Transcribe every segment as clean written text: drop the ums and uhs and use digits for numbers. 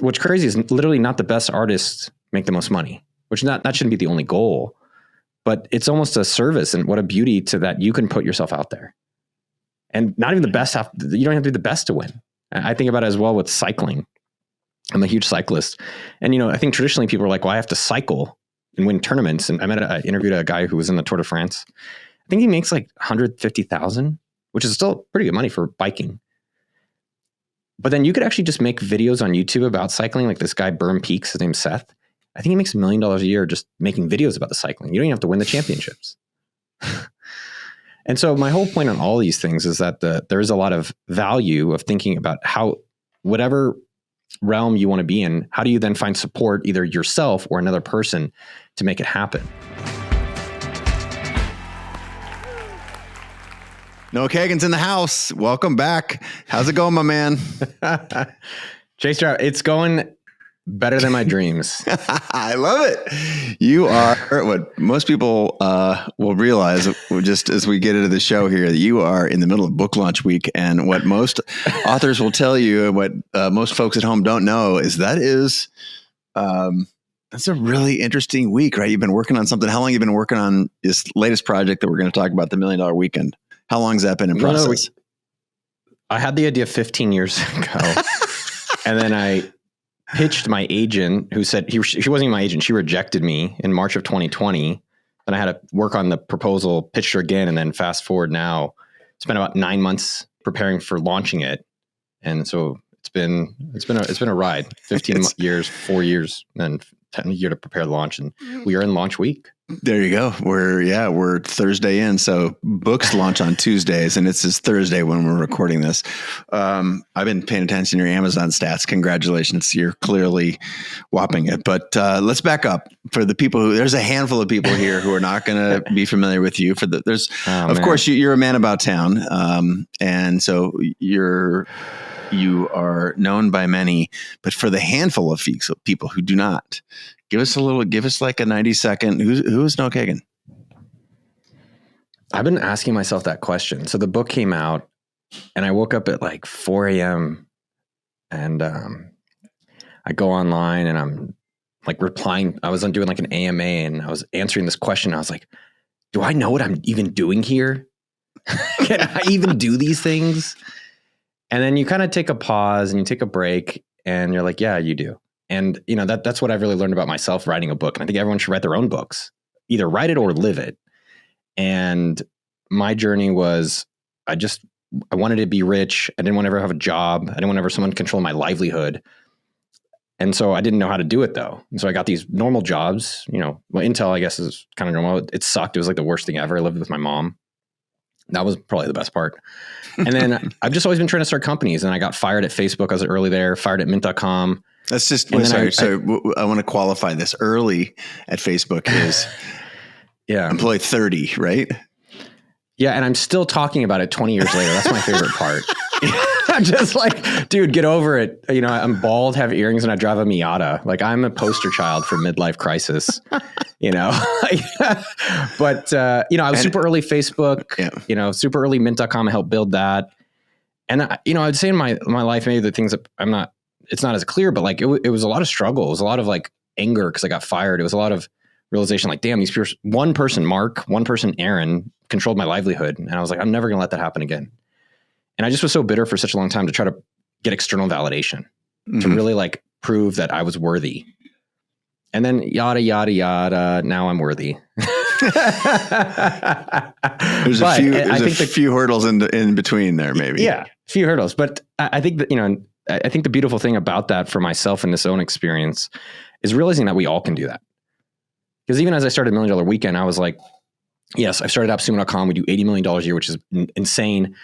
what's crazy is literally not the best artists make the most money, which that shouldn't be the only goal, but it's almost a service, and what a beauty to that you can put yourself out there. And not even the best you don't have to be the best to win. I think about it as well with cycling. I'm a huge cyclist. And, I think traditionally people are like, well, I have to cycle and win tournaments. And I interviewed a guy who was in the Tour de France. I think he makes like 150,000, which is still pretty good money for biking. But then you could actually just make videos on YouTube about cycling. Like this guy, Burn Peaks, his name's Seth. I think he makes $1 million a year just making videos about the cycling. You don't even have to win the championships. And so my whole point on all these things is that there is a lot of value of thinking about how, whatever realm you want to be in, how do you then find support, either yourself or another person, to make it happen? Noah Kagan's in the house. Welcome back. How's it going, my man? Chase Jarvis, it's going better than my dreams. I love it. You are what most people will realize just as we get into the show here, that you are in the middle of book launch week. And what most authors will tell you, and what most folks at home don't know, is that's a really interesting week, right? You've been working on something. How long have you been working on this latest project that we're going to talk about, the $1 Million Weekend? How long has that been in process? I had the idea 15 years ago. And then I pitched my agent, who said she wasn't even my agent. She rejected me in March of 2020. Then I had to work on the proposal, pitched her again, and then fast forward now, spent about 9 months preparing for launching it. And so it's been a ride. 15 years, 4 years, and 10 a year to prepare the launch, and we are in launch week. There you go. We're Thursday in, so books launch on Tuesdays, and it's this Thursday when we're recording this. I've been paying attention to your Amazon stats. Congratulations, you're clearly whopping it. But let's back up for the people there's a handful of people here who are not going to be familiar with you. Of course, you're a man about town, and so you are known by many, but for the handful of people who do not, give us like a 90-second. Who is Noah Kagan? I've been asking myself that question. So the book came out and I woke up at like 4 a.m. and I go online and I'm like replying. I was doing like an AMA and I was answering this question. I was like, do I know what I'm even doing here? Can I even do these things? And then you kind of take a pause and you take a break and you're like, yeah, you do. And that's what I've really learned about myself writing a book. And I think everyone should write their own books, either write it or live it. And my journey was, I wanted to be rich. I didn't want to ever have a job. I didn't want to ever someone control my livelihood. And so I didn't know how to do it though. And so I got these normal jobs, Intel, I guess, is kind of normal. It sucked. It was like the worst thing ever. I lived with my mom. That was probably the best part. And then I've just always been trying to start companies. And I got fired at Facebook. I was early there, fired at mint.com. That's just, I want to qualify this. Early at Facebook is employee 30, right? Yeah. And I'm still talking about it 20 years later. That's my favorite part. I'm just like, dude, get over it. I'm bald, have earrings, and I drive a Miata. Like I'm a poster child for midlife crisis, But, I was super early Facebook, super early mint.com. I helped build that. And, I'd say in my life, maybe the things that it's not as clear, but like it was a lot of struggle. It was a lot of like anger because I got fired. It was a lot of realization like, damn, these people, one person, Mark, one person, Aaron, controlled my livelihood. And I was like, I'm never going to let that happen again. And I just was so bitter for such a long time to try to get external validation, to really like prove that I was worthy. And then yada, yada, yada. Now I'm worthy. There's a few hurdles in between there, maybe. Yeah, a few hurdles. But I think that, I think the beautiful thing about that for myself in this own experience is realizing that we all can do that. Because even as I started $1 Million Weekend, I was like, yes, I've started AppSumo.com. We do $80 million a year, which is insane.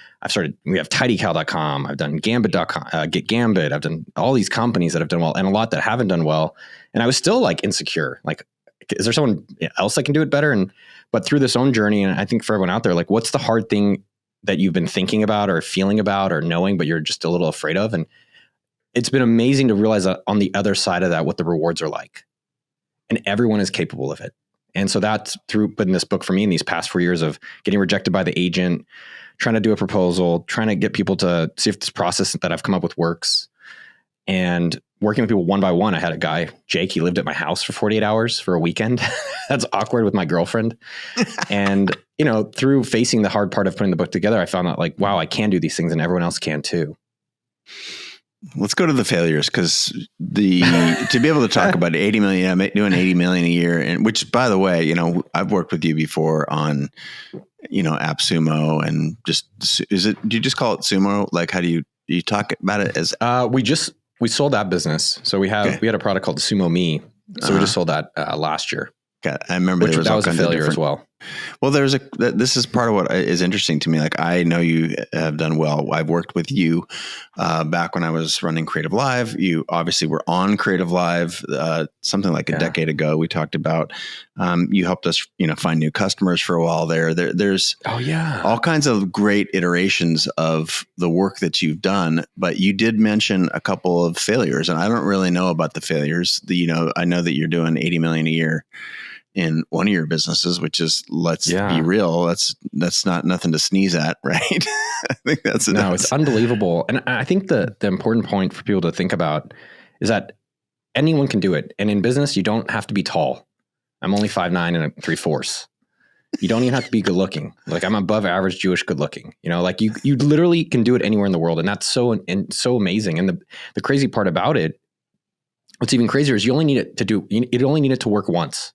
We have tidycow.com. I've done Gambit.com, Get Gambit. I've done all these companies that have done well and a lot that haven't done well. And I was still like insecure. Like, is there someone else that can do it better? But through this own journey, and I think for everyone out there, like what's the hard thing that you've been thinking about or feeling about or knowing, but you're just a little afraid of? And it's been amazing to realize that on the other side of that, what the rewards are like. And everyone is capable of it. And so that's through putting this book for me in these past 4 years of getting rejected by the agent, trying to do a proposal, trying to get people to see if this process that I've come up with works. And working with people one by one. I had a guy, Jake, he lived at my house for 48 hours for a weekend. That's awkward with my girlfriend. And, through facing the hard part of putting the book together, I found out like, wow, I can do these things and everyone else can too. Let's go to the failures, because to be able to talk about 80 million, doing 80 million a year, and which, by the way, I've worked with you before on, AppSumo, and do you just call it Sumo? Like, how do you talk about it as? We sold that business. So we had a product called Sumo Me. So we just sold that last year. Okay. I remember that was a failure as well. Well, this is part of what is interesting to me. Like, I know you have done well. I've worked with you back when I was running Creative Live. You obviously were on Creative Live something like a decade ago. We talked about you helped us, find new customers for a while there. There's all kinds of great iterations of the work that you've done. But you did mention a couple of failures, and I don't really know about the failures. I know that you're doing 80 million a year in one of your businesses, which is, let's be real, that's not nothing to sneeze at, right? I think it's unbelievable. And I think the important point for people to think about is that anyone can do it. And in business, you don't have to be tall. I'm only 5'9" and 3/4. You don't even have to be good looking. Like, I'm above average Jewish good looking, like you literally can do it anywhere in the world. And that's so amazing. And the crazy part about it, what's even crazier is you only need it to work once.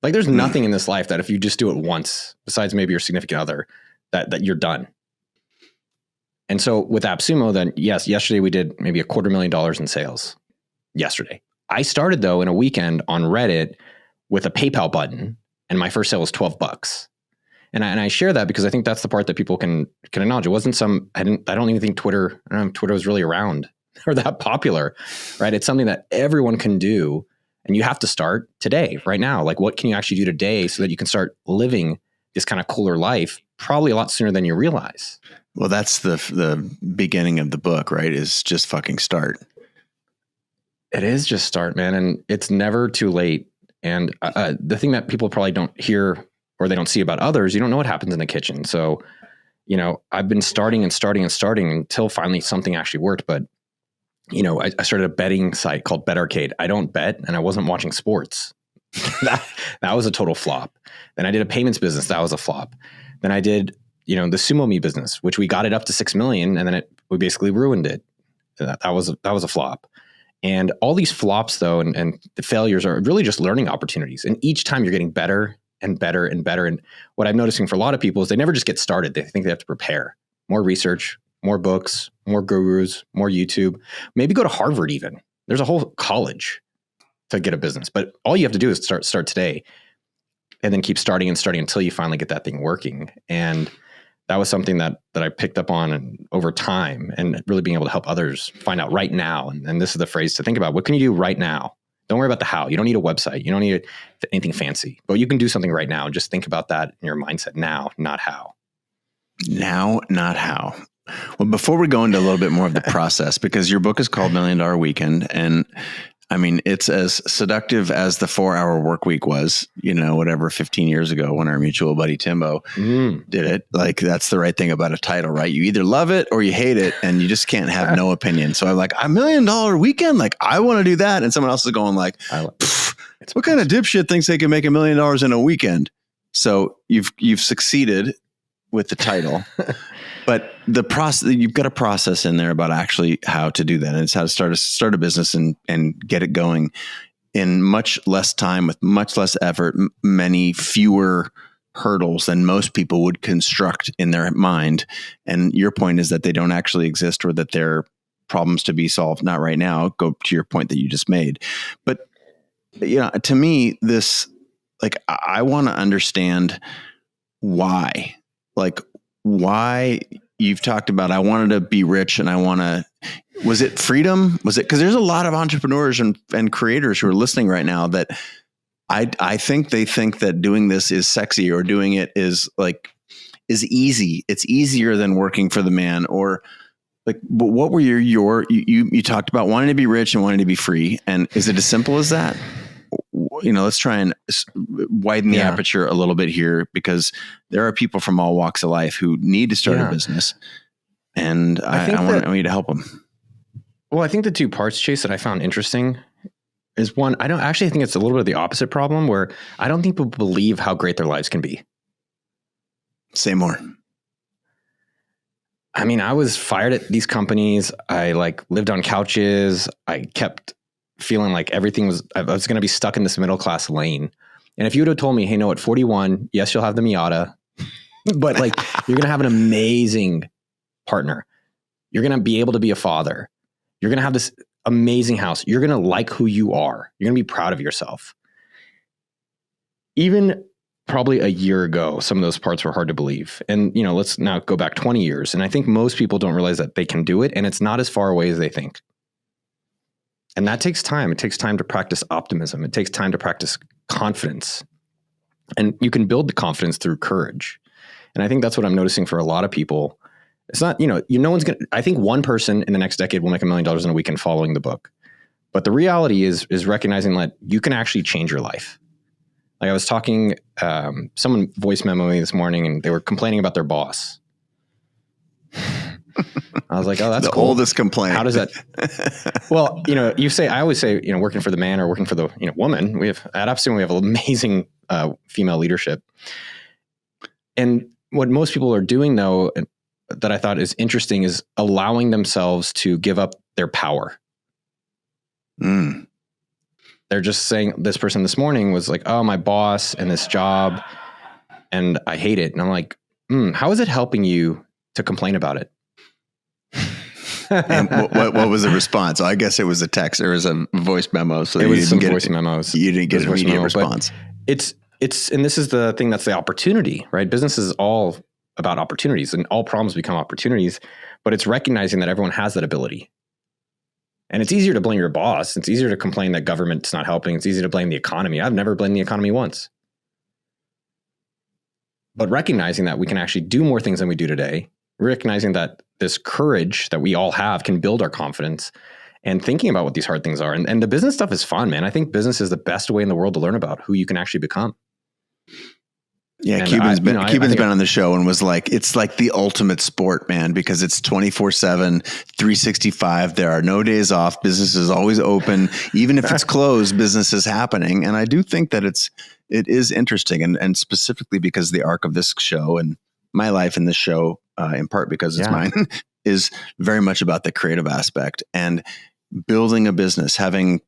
Like, there's nothing in this life that if you just do it once, besides maybe your significant other, that you're done. And so with AppSumo, then yes, yesterday we did maybe $250,000 in sales yesterday. I started though in a weekend on Reddit with a PayPal button, and my first sale was $12. And I share that because I think that's the part that people can acknowledge. It wasn't I don't even think Twitter was really around or that popular, right? It's something that everyone can do. And you have to start today, right now. Like, what can you actually do today so that you can start living this kind of cooler life, probably a lot sooner than you realize? Well, that's the beginning of the book, right? Is just fucking start. It is just start, man. And it's never too late. And the thing that people probably don't hear or they don't see about others, you don't know what happens in the kitchen. So, I've been starting until finally something actually worked. But I started a betting site called Bet Arcade. I don't bet, and I wasn't watching sports. that was a total flop. Then I did a payments business. That was a flop. Then I did, the Sumo Me business, which we got it up to 6 million, and then we basically ruined it. That was a flop. And all these flops, though, and the failures are really just learning opportunities. And each time you're getting better and better and better. And what I'm noticing for a lot of people is they never just get started. They think they have to prepare. More research, more books, more gurus, more YouTube, maybe go to Harvard even. There's a whole college to get a business, but all you have to do is start today and then keep starting until you finally get that thing working. And that was something that I picked up on over time, and really being able to help others find out right now. And this is the phrase to think about. What can you do right now? Don't worry about the how. You don't need a website. You don't need anything fancy, but you can do something right now. Just think about that in your mindset now, not how. Now, not how. Well, before we go into a little bit more of the process, because your book is called $1 Million Weekend, and I mean, it's as seductive as the 4-hour work week was, 15 years ago when our mutual buddy Timbo did it. Like, that's the right thing about a title, right? You either love it or you hate it, and you just can't have no opinion. So I'm like, $1 Million Weekend? Like, I want to do that. And someone else is going like, what kind of dipshit thinks they can make $1 million in a weekend? So you've succeeded with the title. But the process, you've got a process in there about actually how to do that. And it's how to start a business and get it going in much less time with much less effort, many fewer hurdles than most people would construct in their mind. And your point is that they don't actually exist, or that they're problems to be solved. Not right now. Go to your point that you just made. But, to me, this, like, I want to understand why. Like, why you've talked about, I wanted to be rich, and was it freedom? Was it, because there's a lot of entrepreneurs and creators who are listening right now that I think they think that doing this is sexy, or doing it is easy. It's easier than working for the man, or like, but what were you talked about wanting to be rich and wanting to be free. And is it as simple as that? Let's try and widen the aperture a little bit here, because there are people from all walks of life who need to start a business, and I want you to help them. Well, I think the two parts, Chase, that I found interesting is one, I don't actually think it's a little bit of the opposite problem where I don't think people believe how great their lives can be. Say more. I mean, I was fired at these companies. I lived on couches. I kept feeling like I was going to be stuck in this middle class lane. And if you would have told me, hey, no, at 41, yes, you'll have the Miata, but you're going to have an amazing partner. You're going to be able to be a father. You're going to have this amazing house. You're going to like who you are. You're going to be proud of yourself. Even probably a year ago, some of those parts were hard to believe. And, let's now go back 20 years. And I think most people don't realize that they can do it. And it's not as far away as they think. And that takes time. It takes time to practice optimism. It takes time to practice confidence. And you can build the confidence through courage. And I think that's what I'm noticing for a lot of people. It's not, no one's going to, I think one person in the next decade will make $1 million in a weekend following the book. But the reality is recognizing that you can actually change your life. I was talking, someone voice memoed me this morning and they were complaining about their boss. I was like, oh, that's the cool. oldest complaint. How does that? Well, I always say, working for the man or working for the woman. At Upstream, we have amazing female leadership. And what most people are doing, though, that I thought is interesting, is allowing themselves to give up their power. Mm. They're just saying, this person this morning was like, oh, my boss and this job, and I hate it. And I'm like, how is it helping you to complain about it? And what was the response? I guess it was a text or it was a voice memo. So it was some voice memos. You didn't get an immediate response. It's, and this is the thing, that's the opportunity, right? Business is all about opportunities, and all problems become opportunities, but it's recognizing that everyone has that ability. And it's easier to blame your boss. It's easier to complain that government's not helping. It's easy to blame the economy. I've never blamed the economy once. But recognizing that we can actually do more things than we do today, recognizing that this courage that we all have can build our confidence, and thinking about what these hard things are. And the business stuff is fun, man. I think business is the best way in the world to learn about who you can actually become. Yeah, and Cuban's been on the show and was like, it's like the ultimate sport, man, because it's 24/7, 365. There are no days off. Business is always open. Even if it's closed, business is happening. And I do think that it is interesting, and specifically because the arc of this show and my life in this show, in part because it's mine, is very much about the creative aspect and building a business, having,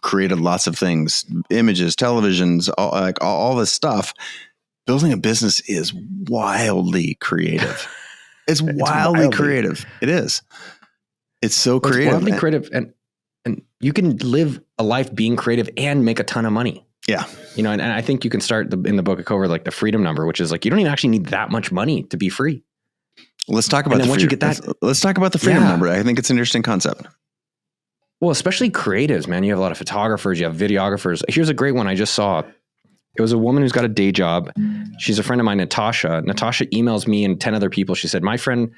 created lots of things, images, televisions, all this stuff. Building a business is wildly creative. It's wildly creative. It is. It's so creative. It's wildly creative, and you can live a life being creative and make a ton of money. Yeah. And I think you can start in the book, I cover the freedom number, which is you don't even actually need that much money to be free. Let's talk about once you get that, let's talk about the freedom number. I think it's an interesting concept. Well, especially creatives, man. You have a lot of photographers, you have videographers. Here's a great one I just saw. It was a woman who's got a day job. She's a friend of mine, Natasha. Natasha emails me and 10 other people. She said, my friend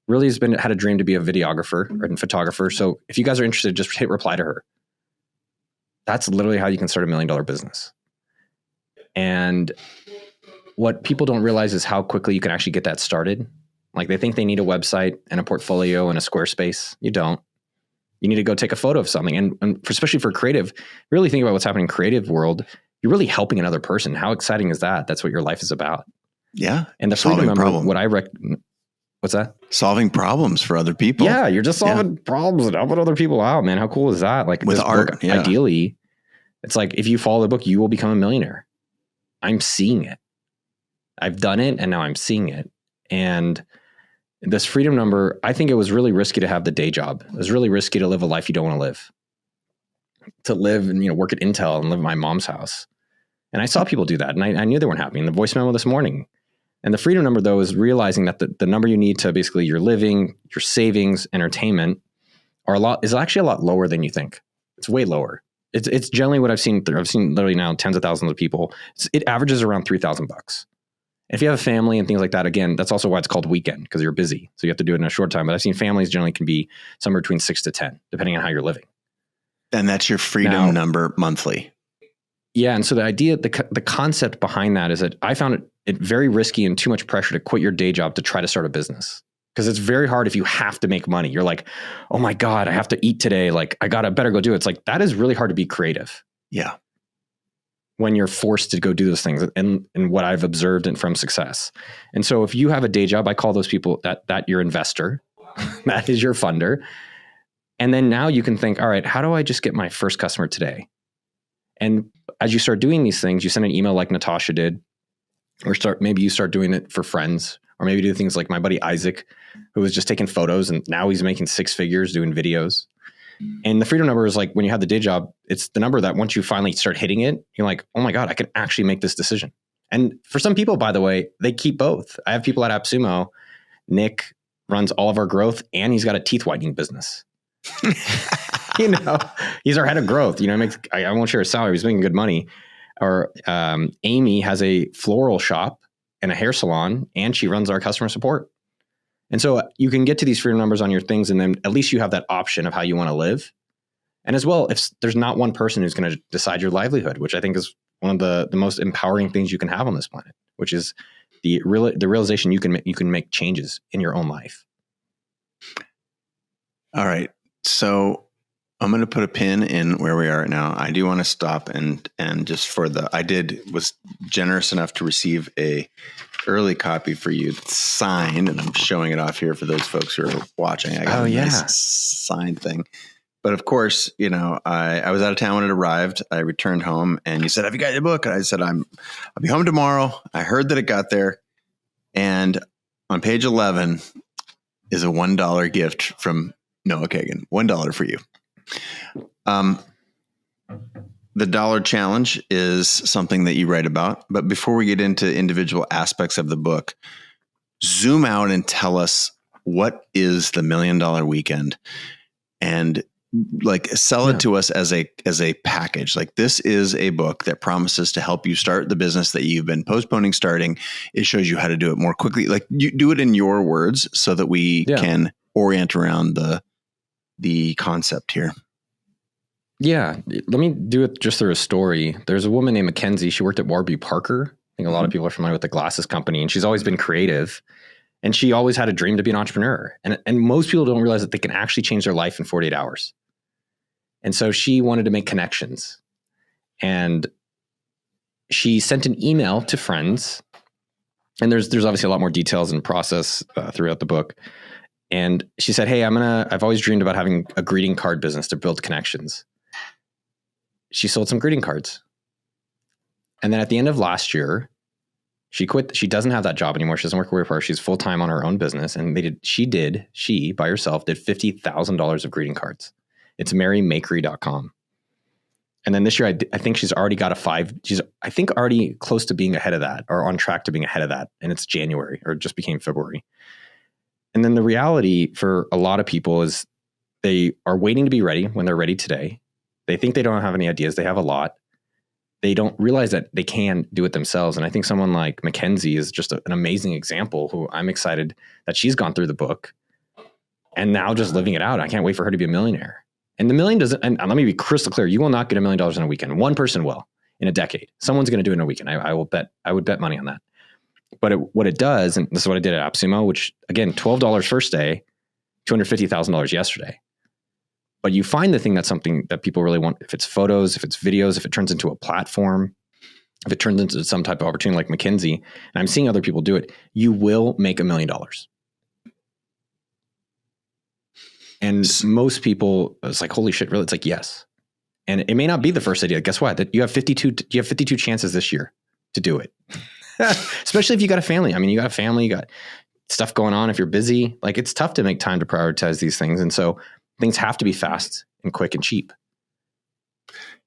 really had a dream to be a videographer and photographer. So if you guys are interested, just hit reply to her. That's literally how you can start $1 million business. And what people don't realize is how quickly you can actually get that started. They think they need a website and a portfolio and a Squarespace. You don't. You need to go take a photo of something. And especially for creative, really think about what's happening in creative world. You're really helping another person. How exciting is that? That's what your life is about. Yeah. And the freedom number, what's that? Solving problems for other people. Yeah. You're just solving problems and helping other people out, man. How cool is that? With art. Book, ideally, it's if you follow the book, you will become a millionaire. I'm seeing it. I've done it, and now I'm seeing it. And this freedom number, I think it was really risky to have the day job. It was really risky to live a life you don't want to live. To live and work at Intel and live in my mom's house. And I saw people do that, and I knew they weren't happy. In the voice memo this morning. And the freedom number, though, is realizing that the number you need to basically your living, your savings, entertainment is actually a lot lower than you think. It's way lower. It's generally what I've seen. I've seen literally now tens of thousands of people. It averages around $3,000. If you have a family and things like that, again, that's also why it's called weekend, because you're busy. So you have to do it in a short time. But I've seen families generally can be somewhere between 6 to 10, depending on how you're living. And that's your freedom number monthly. Yeah. And so the idea, the concept behind that is that I found it very risky and too much pressure to quit your day job to try to start a business. Because it's very hard if you have to make money. You're like, oh my God, I have to eat today. Like better go do it. It's like, that is really hard to be creative. Yeah. When you're forced to go do those things, and what I've observed and from success. And so if you have a day job, I call those people that your investor, that is your funder. And then now you can think, all right, how do I just get my first customer today? And as you start doing these things, you send an email like Natasha did, or maybe you start doing it for friends, or maybe do things like my buddy Isaac, who was just taking photos and now he's making 6 figures doing videos. And the freedom number is like, when you have the day job, it's the number that once you finally start hitting it, you're like, oh my God, I can actually make this decision. And for some people, by the way, they keep both. I have people at AppSumo. Nick runs all of our growth and he's got a teeth whitening business. He's our head of growth. I won't share his salary. He's making good money. Or Amy has a floral shop and a hair salon, and she runs our customer support. And so you can get to these freedom numbers on your things, and then at least you have that option of how you want to live. And as well, if there's not one person who's going to decide your livelihood, which I think is one of the most empowering things you can have on this planet, which is the realization you can make changes in your own life. All right. So I'm going to put a pin in where we are right now. I do want to stop and just was generous enough to receive a early copy for you that's signed, and I'm showing it off here for those folks who are watching. I got nice signed thing. But of course, I was out of town when it arrived. I returned home and you said, have you got your book? And I said, I'll be home tomorrow. I heard that it got there. And on page 11 is a $1 gift from Noah Kagan. $1 for you. The dollar challenge is something that you write about. But before we get into individual aspects of the book, zoom out and tell us, what is the $1 Million Weekend? And sell it to us as a package. Like, this is a book that promises to help you start the business that you've been postponing starting. It shows you how to do it more quickly. Like, you do it in your words so that we can orient around the concept here. Yeah. Let me do it just through a story. There's a woman named Mackenzie. She worked at Warby Parker. I think a lot of people are familiar with the glasses company, and she's always been creative. And she always had a dream to be an entrepreneur. And most people don't realize that they can actually change their life in 48 hours. And so she wanted to make connections. And she sent an email to friends. And there's obviously a lot more details and process throughout the book. And she said, hey, I've always dreamed about having a greeting card business to build connections. She sold some greeting cards. And then at the end of last year, she quit. She doesn't have that job anymore. She doesn't work with her. She's full-time on her own business. And she by herself did $50,000 of greeting cards. It's marymakery.com. And then this year, I think she's already got she's already close to being ahead of that, or on track to being ahead of that. And it's January, or it just became February. And then the reality for a lot of people is they are waiting to be ready when they're ready today. They think they don't have any ideas. They have a lot. They don't realize that they can do it themselves. And I think someone like Mackenzie is just an amazing example, who I'm excited that she's gone through the book and now just living it out. I can't wait for her to be a millionaire. And the million doesn't, and let me be crystal clear, you will not get $1 million in a weekend. One person will in a decade. Someone's going to do it in a weekend. I would bet money on that. But what it does, and this is what I did at AppSumo, which again, $12 first day, $250,000 yesterday. But you find the thing that's something that people really want. If it's photos, if it's videos, if it turns into a platform, if it turns into some type of opportunity like Mackenzie, and I'm seeing other people do it, you will make $1 million. And most people, it's like, holy shit, really? It's like, yes. And it may not be the first idea. Guess what? That you have 52 chances this year to do it. Especially if you got a family. I mean, you got a family, you got stuff going on. If you're busy, like, it's tough to make time to prioritize these things. And so things have to be fast and quick and cheap.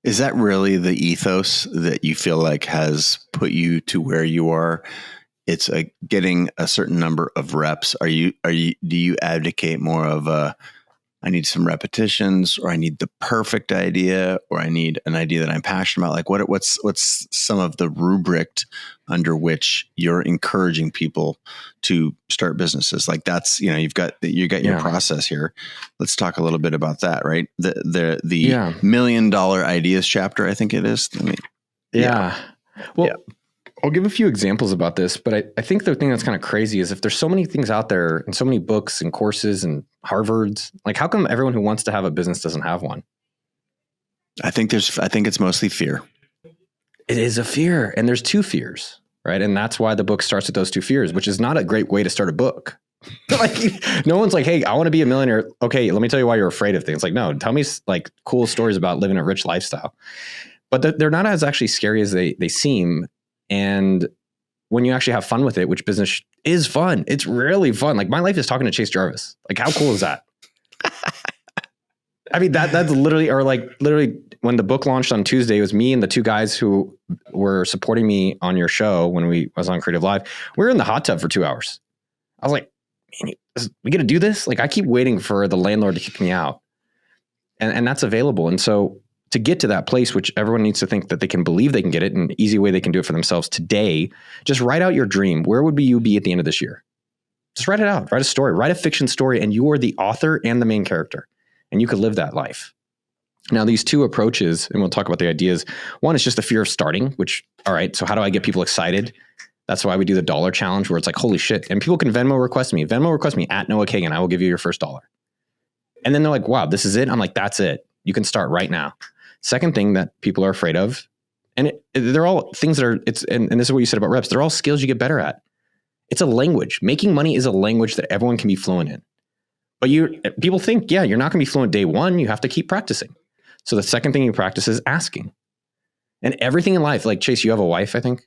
Is that really the ethos that you feel like has put you to where you are? It's getting a certain number of reps. Do you advocate more of I need some repetitions, or I need the perfect idea, or I need an idea that I'm passionate about? Like, what's some of the rubric under which you're encouraging people to start businesses? Like, that's, you've got your process here. Let's talk a little bit about that, right? The $1 million ideas chapter, I think it is. Well, I'll give a few examples about this, but I think the thing that's kind of crazy is if there's so many things out there and so many books and courses and Harvard's, like how come everyone who wants to have a business doesn't have one? I think it's mostly fear. It is a fear. And there's two fears, right? And that's why the book starts with those two fears, which is not a great way to start a book. Like no one's like, hey, I want to be a millionaire. Okay, let me tell you why you're afraid of things. Like, no, tell me like cool stories about living a rich lifestyle. But they're not as actually scary as they seem. And when you actually have fun with it, which business is fun, it's really fun. Like my life is talking to Chase Jarvis. Like how cool is that? I mean, that's literally when the book launched on Tuesday, it was me and the two guys who were supporting me on your show when I was on Creative Live. We were in the hot tub for 2 hours. I was like, man, we got to do this? Like I keep waiting for the landlord to kick me out. And that's available. And so to get to that place, which everyone needs to think that they can believe they can get it, and an easy way they can do it for themselves today, just write out your dream. Where would you be at the end of this year? Just write it out. Write a story. Write a fiction story, and you are the author and the main character, and you could live that life. Now, these two approaches, and we'll talk about the ideas. One is just the fear of starting, which, all right, so how do I get people excited? That's why we do the dollar challenge, where it's like, holy shit. And people can Venmo request me at Noah Kagan. I will give you your first $1. And then they're like, wow, this is it. I'm like, that's it. You can start right now. Second thing that people are afraid of, and they're all things that are, and this is what you said about reps, they're all skills you get better at. It's a language. Making money is a language that everyone can be fluent in. But people think, yeah, you're not going to be fluent day one. You have to keep practicing. So the second thing you practice is asking. And everything in life, like Chase, you have a wife, I think,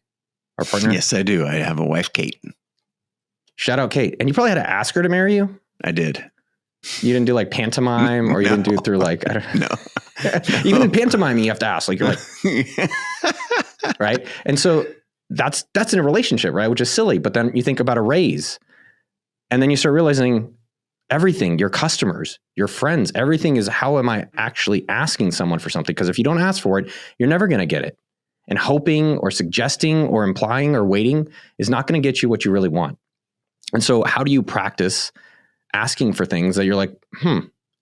our partner? Yes, I do. I have a wife, Kate. Shout out, Kate. And you probably had to ask her to marry you? I did. You didn't do like pantomime, or you didn't do it through like, I don't know. No. Even in pantomime, you have to ask, like, you're like, right? And so that's in a relationship, right? Which is silly. But then you think about a raise, and then you start realizing everything, your customers, your friends, everything is how am I actually asking someone for something? Because if you don't ask for it, you're never going to get it. And hoping or suggesting or implying or waiting is not going to get you what you really want. And so how do you practice asking for things that you're like,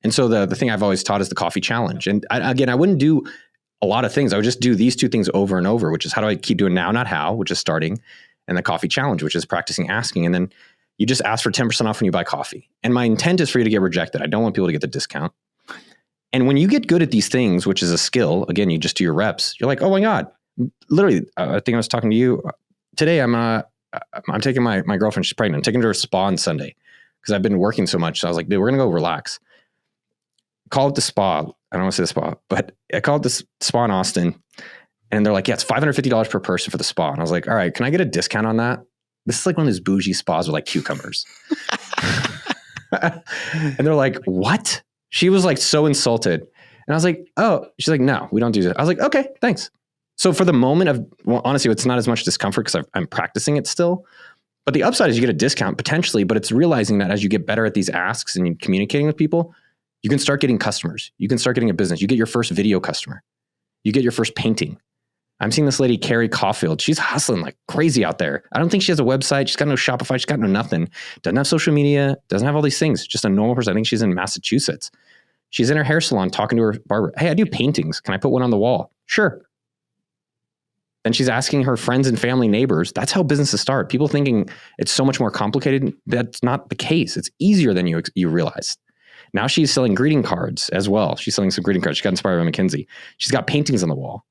And so the thing I've always taught is the coffee challenge. And I wouldn't do a lot of things. I would just do these two things over and over, which is how do I keep doing now, not how, which is starting, and the coffee challenge, which is practicing asking. And then you just ask for 10% off when you buy coffee. And my intent is for you to get rejected. I don't want people to get the discount. And when you get good at these things, which is a skill, again, you just do your reps. You're like, oh my God, literally, I think I was talking to you today. I'm taking my girlfriend, she's pregnant. I'm taking her to a spa on Sunday because I've been working so much. So I was like, dude, we're going to go relax. Call it the spa. I don't want to say the spa, but I called this spa in Austin, and they're like, yeah, it's $550 per person for the spa. And I was like, all right, can I get a discount on that? This is like one of those bougie spas with like cucumbers. And they're like, what? She was like so insulted. And I was like, oh, she's like, no, we don't do that. I was like, okay, thanks. So for the moment honestly, it's not as much discomfort because I'm practicing it still. But the upside is you get a discount potentially, but it's realizing that as you get better at these asks and you're communicating with people, you can start getting customers. You can start getting a business. You get your first video customer. You get your first painting. I'm seeing this lady, Carrie Caulfield. She's hustling like crazy out there. I don't think she has a website. She's got no Shopify. She's got no nothing. Doesn't have social media. Doesn't have all these things. Just a normal person. I think she's in Massachusetts. She's in her hair salon talking to her barber. Hey, I do paintings. Can I put one on the wall? Sure. Then she's asking her friends and family, neighbors. That's how businesses start. People thinking it's so much more complicated. That's not the case. It's easier than you realize. Now she's selling greeting cards as well. She's selling some greeting cards. She got inspired by McKinsey. She's got paintings on the wall.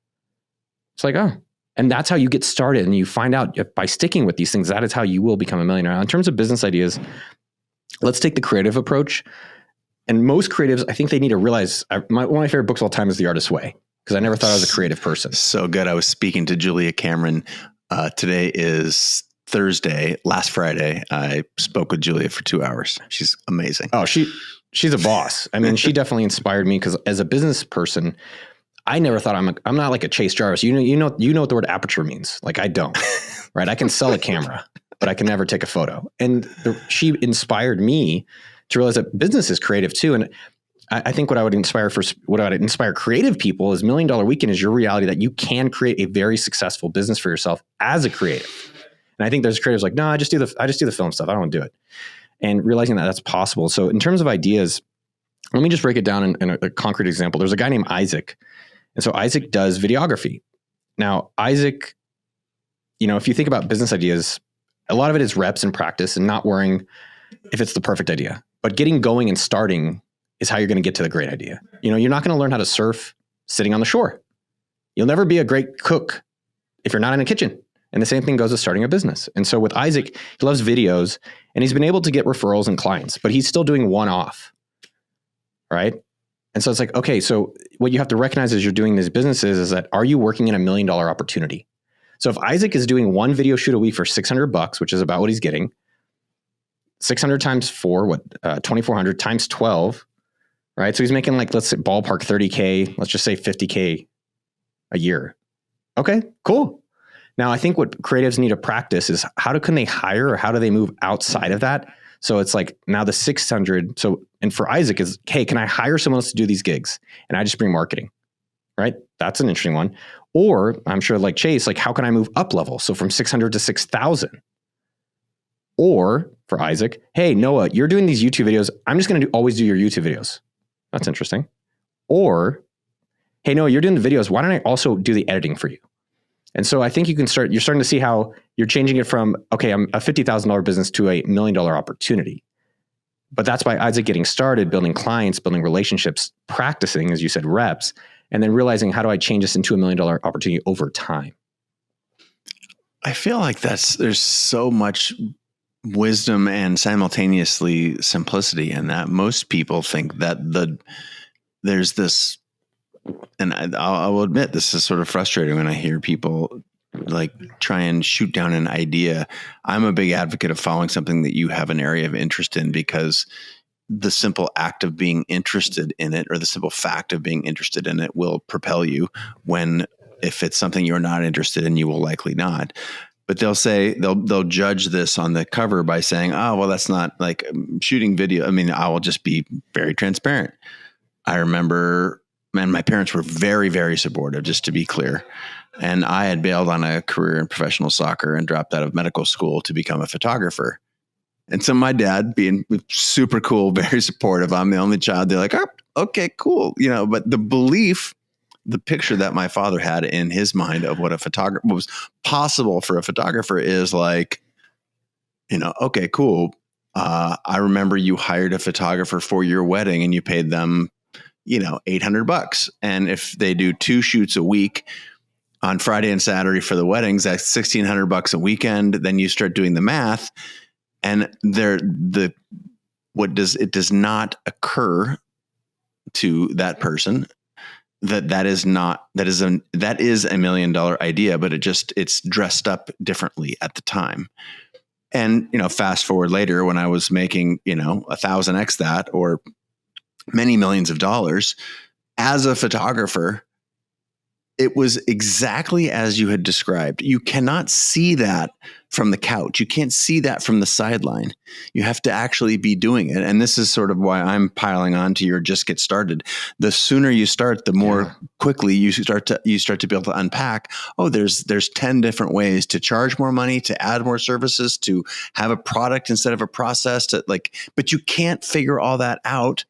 It's like, oh, and that's how you get started. And you find out by sticking with these things, that is how you will become a millionaire. Now, in terms of business ideas, let's take the creative approach. And most creatives, I think they need to realize, one of my favorite books of all time is The Artist's Way, because I never thought I was a creative person. So good. I was speaking to Julia Cameron. Today is Thursday. Last Friday, I spoke with Julia for 2 hours. She's amazing. Oh, she's a boss. I mean, she definitely inspired me because as a business person, I never thought I'm not like a Chase Jarvis. You know what the word aperture means. Like I don't, right? I can sell a camera, but I can never take a photo. And she inspired me to realize that business is creative too. And I think what I would inspire creative people is $1 Million Weekend is your reality that you can create a very successful business for yourself as a creative. And I think there's creatives like, no, I just do the film stuff. I don't want to do it. And realizing that that's possible. So in terms of ideas, let me just break it down in a concrete example. There's a guy named Isaac. And so Isaac does videography. Now, Isaac if you think about business ideas, a lot of it is reps and practice and not worrying if it's the perfect idea. But getting going and starting is how you're going to get to the great idea. You're not going to learn how to surf sitting on the shore. You'll never be a great cook if you're not in a kitchen. And the same thing goes with starting a business. And so with Isaac, he loves videos and he's been able to get referrals and clients, but he's still doing one-off, right? And so it's like, okay, so what you have to recognize as you're doing these businesses is that, are you working in $1 million opportunity? So if Isaac is doing one video shoot a week for $600, which is about what he's getting, 600 times 4, 2,400 times 12, right? So he's making let's say ballpark 30K, let's just say 50K a year. Okay, cool. Now I think what creatives need to practice is can they hire or how do they move outside of that? So it's like now the 600. So, and for Isaac is, hey, can I hire someone else to do these gigs? And I just bring marketing, right? That's an interesting one. Or I'm sure like Chase, how can I move up level? So from 600 to 6,000. Or for Isaac, hey, Noah, you're doing these YouTube videos. I'm just going to always do your YouTube videos. That's interesting. Or, hey, Noah, you're doing the videos. Why don't I also do the editing for you? And so I think you're starting to see how you're changing it from, okay, I'm a $50,000 business to a $1 million opportunity. But that's by Isaac getting started, building clients, building relationships, practicing, as you said, reps, and then realizing, how do I change this into $1 million opportunity over time? I feel like there's so much wisdom and simultaneously simplicity in that. Most people think that there's this, and I will admit this is sort of frustrating when I hear people try and shoot down an idea. I'm a big advocate of following something that you have an area of interest in, because the simple act of being interested in it, or the simple fact of being interested in it, will propel you, when if it's something you're not interested in, you will likely not. But they'll judge this on the cover by saying, oh, well, that's not shooting video. I mean, I will just be very transparent. I remember, man, my parents were very, very supportive, just to be clear. And I had bailed on a career in professional soccer and dropped out of medical school to become a photographer. And so my dad, being super cool, very supportive, I'm the only child. They're like, oh, okay, cool. But the picture that my father had in his mind of what was possible for a photographer is okay, cool. I remember you hired a photographer for your wedding and you paid them, $800. And if they do 2 shoots a week on Friday and Saturday for the weddings, that's $1,600 a weekend. Then you start doing the math, and it does not occur to that person that is $1 million idea, but it's dressed up differently at the time. And, fast forward later, when I was making, 1,000x that, or many millions of dollars as a photographer, it was exactly as you had described. You cannot see that from the couch. You can't see that from the sideline. You have to actually be doing it. And this is sort of why I'm piling on to your just get started. The sooner you start, the more quickly you start to be able to unpack, there's 10 different ways to charge more money, to add more services, to have a product instead of a process, but you can't figure all that out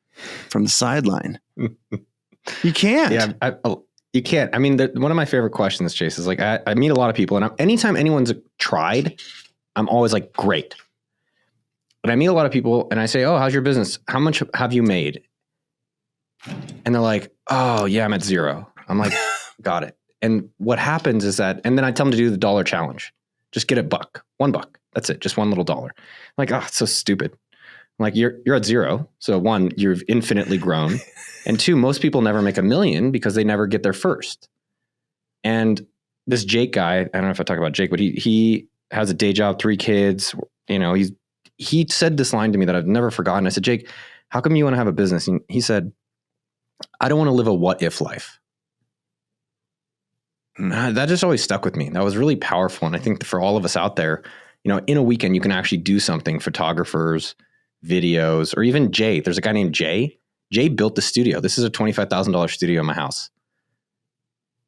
from the sideline. You can't. Yeah. You can't. I mean, one of my favorite questions, Chase, is I meet a lot of people, and anytime anyone's tried, I'm always like, great. But I meet a lot of people and I say, oh, how's your business? How much have you made? And they're like, oh yeah, I'm at 0. I'm like, got it. And what happens is that, and then I tell them to do the dollar challenge. Just get $1. That's it. Just one little dollar. I'm like, it's so stupid. I'm like, you're at 0. So 1, you've infinitely grown. And 2, most people never make $1 million because they never get there first. And this Jake guy, I don't know if I talk about Jake, but he has a day job, 3 kids. He said this line to me that I've never forgotten. I said, Jake, how come you want to have a business? And he said, I don't want to live a what if life. And that just always stuck with me. That was really powerful. And I think for all of us out there, in a weekend, you can actually do something. Photographers, videos, or even Jay. There's a guy named Jay. Jay built the studio. This is a $25,000 studio in my house.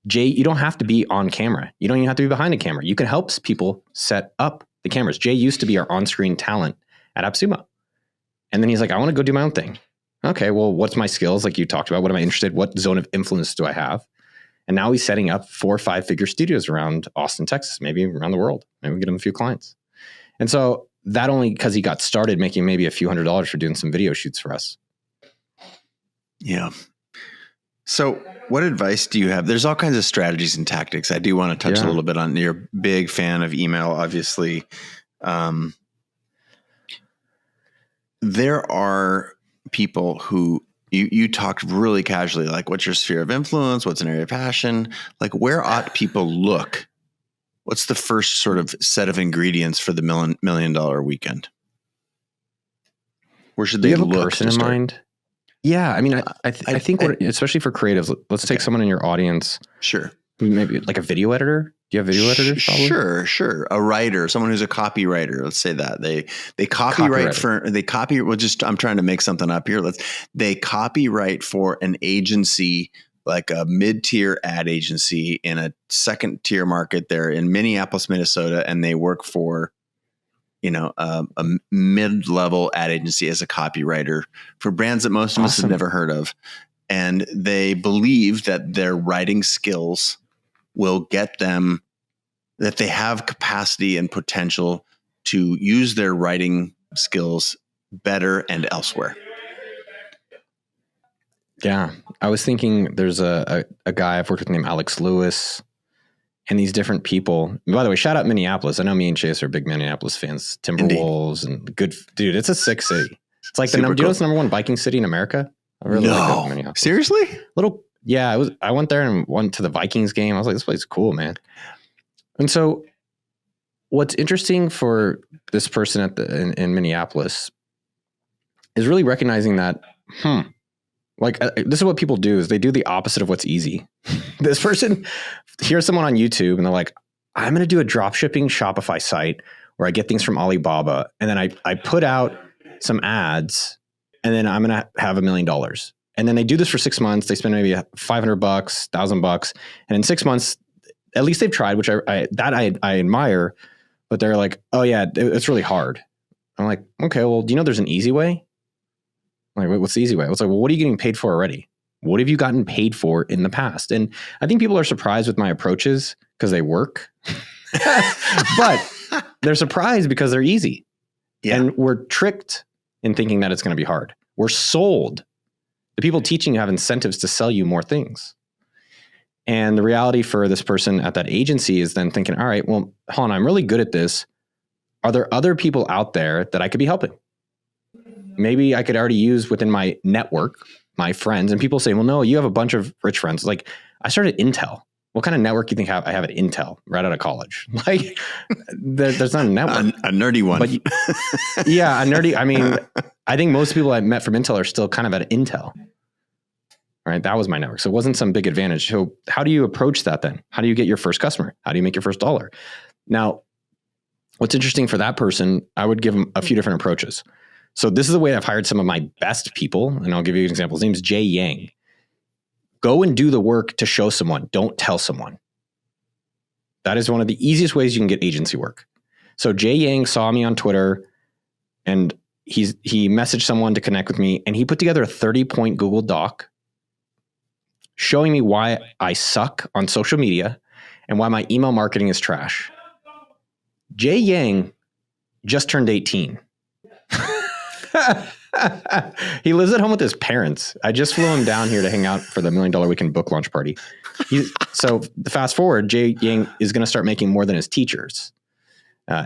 Jay, you don't have to be on camera. You don't even have to be behind a camera. You can help people set up the cameras. Jay used to be our on-screen talent at AppSumo. And then he's like, I want to go do my own thing. Okay, well, what's my skills? Like you talked about, what am I interested in? What zone of influence do I have? And now he's setting up 4 or 5 figure studios around Austin, Texas, maybe around the world. Maybe we get him a few clients. And so that only because he got started making maybe a few $100s for doing some video shoots for us. Yeah. So what advice do you have? There's all kinds of strategies and tactics. I do want to touch a little bit on, you're a big fan of email, obviously. There are people who you talked really casually, like what's your sphere of influence? What's an area of passion? Like where ought people look? What's the first sort of set of ingredients for the $1 million weekend? Where should they look? Do you have a person in mind? Yeah. I mean, I think especially for creatives, let's take someone in your audience. Sure. Maybe like a video editor. Do you have video editors? Probably? Sure. A writer, someone who's a copywriter. Let's say that they I'm trying to make something up here. They copyright for an agency, like a mid-tier ad agency in a second tier market. They're in Minneapolis, Minnesota, and they work for, a mid-level ad agency as a copywriter for brands that most of us have never heard of. And they believe that their writing skills will get them, that they have capacity and potential to use their writing skills better and elsewhere. Yeah. I was thinking there's a guy I've worked with named Alex Lewis and these different people. By the way, shout out Minneapolis. I know me and Chase are big Minneapolis fans. Timberwolves and good, dude, it's a sick city. It's like do you know it's the number 1 biking city in America? I really like Minneapolis. Seriously? Yeah, I went there and went to the Vikings game. I was like, this place is cool, man. And so what's interesting for this person in Minneapolis is really recognizing that, this is what people do is they do the opposite of what's easy. This person hears someone on YouTube and they're like, I'm going to do a drop shipping Shopify site where I get things from Alibaba. And then I put out some ads and then I'm going to have $1 million. And then they do this for 6 months. They spend maybe $500, $1,000. And in 6 months, at least they've tried, which I admire, but they're like, oh yeah, it's really hard. I'm like, okay, well, do you know there's an easy way? I'm like, what's the easy way? I was like, well, what are you getting paid for already? What have you gotten paid for in the past? And I think people are surprised with my approaches because they work, but they're surprised because they're easy. Yeah. And we're tricked in thinking that it's going to be hard. We're sold. The people teaching you have incentives to sell you more things. And the reality for this person at that agency is then thinking, all right, well, hold on, I'm really good at this. Are there other people out there that I could be helping? Maybe I could already use within my network, my friends. And people say, well, no, you have a bunch of rich friends. Like I started at Intel. What kind of network do you think I have at Intel right out of college? Like there's not a network. A nerdy one. But yeah, a nerdy. I mean, I think most people I met from Intel are still kind of at Intel. Right. That was my network. So it wasn't some big advantage. So how do you approach that then? How do you get your first customer? How do you make your first dollar? Now, what's interesting for that person, I would give them a few different approaches. So this is the way I've hired some of my best people. And I'll give you an example. His name is Jay Yang. Go and do the work to show someone. Don't tell someone. That is one of the easiest ways you can get agency work. So Jay Yang saw me on Twitter and he messaged someone to connect with me and he put together a 30-point Google Doc showing me why I suck on social media and why my email marketing is trash. Jay Yang just turned 18. He lives at home with his parents. I just flew him down here to hang out for the $1 Million Weekend book launch party. So fast forward, Jay Yang is going to start making more than his teachers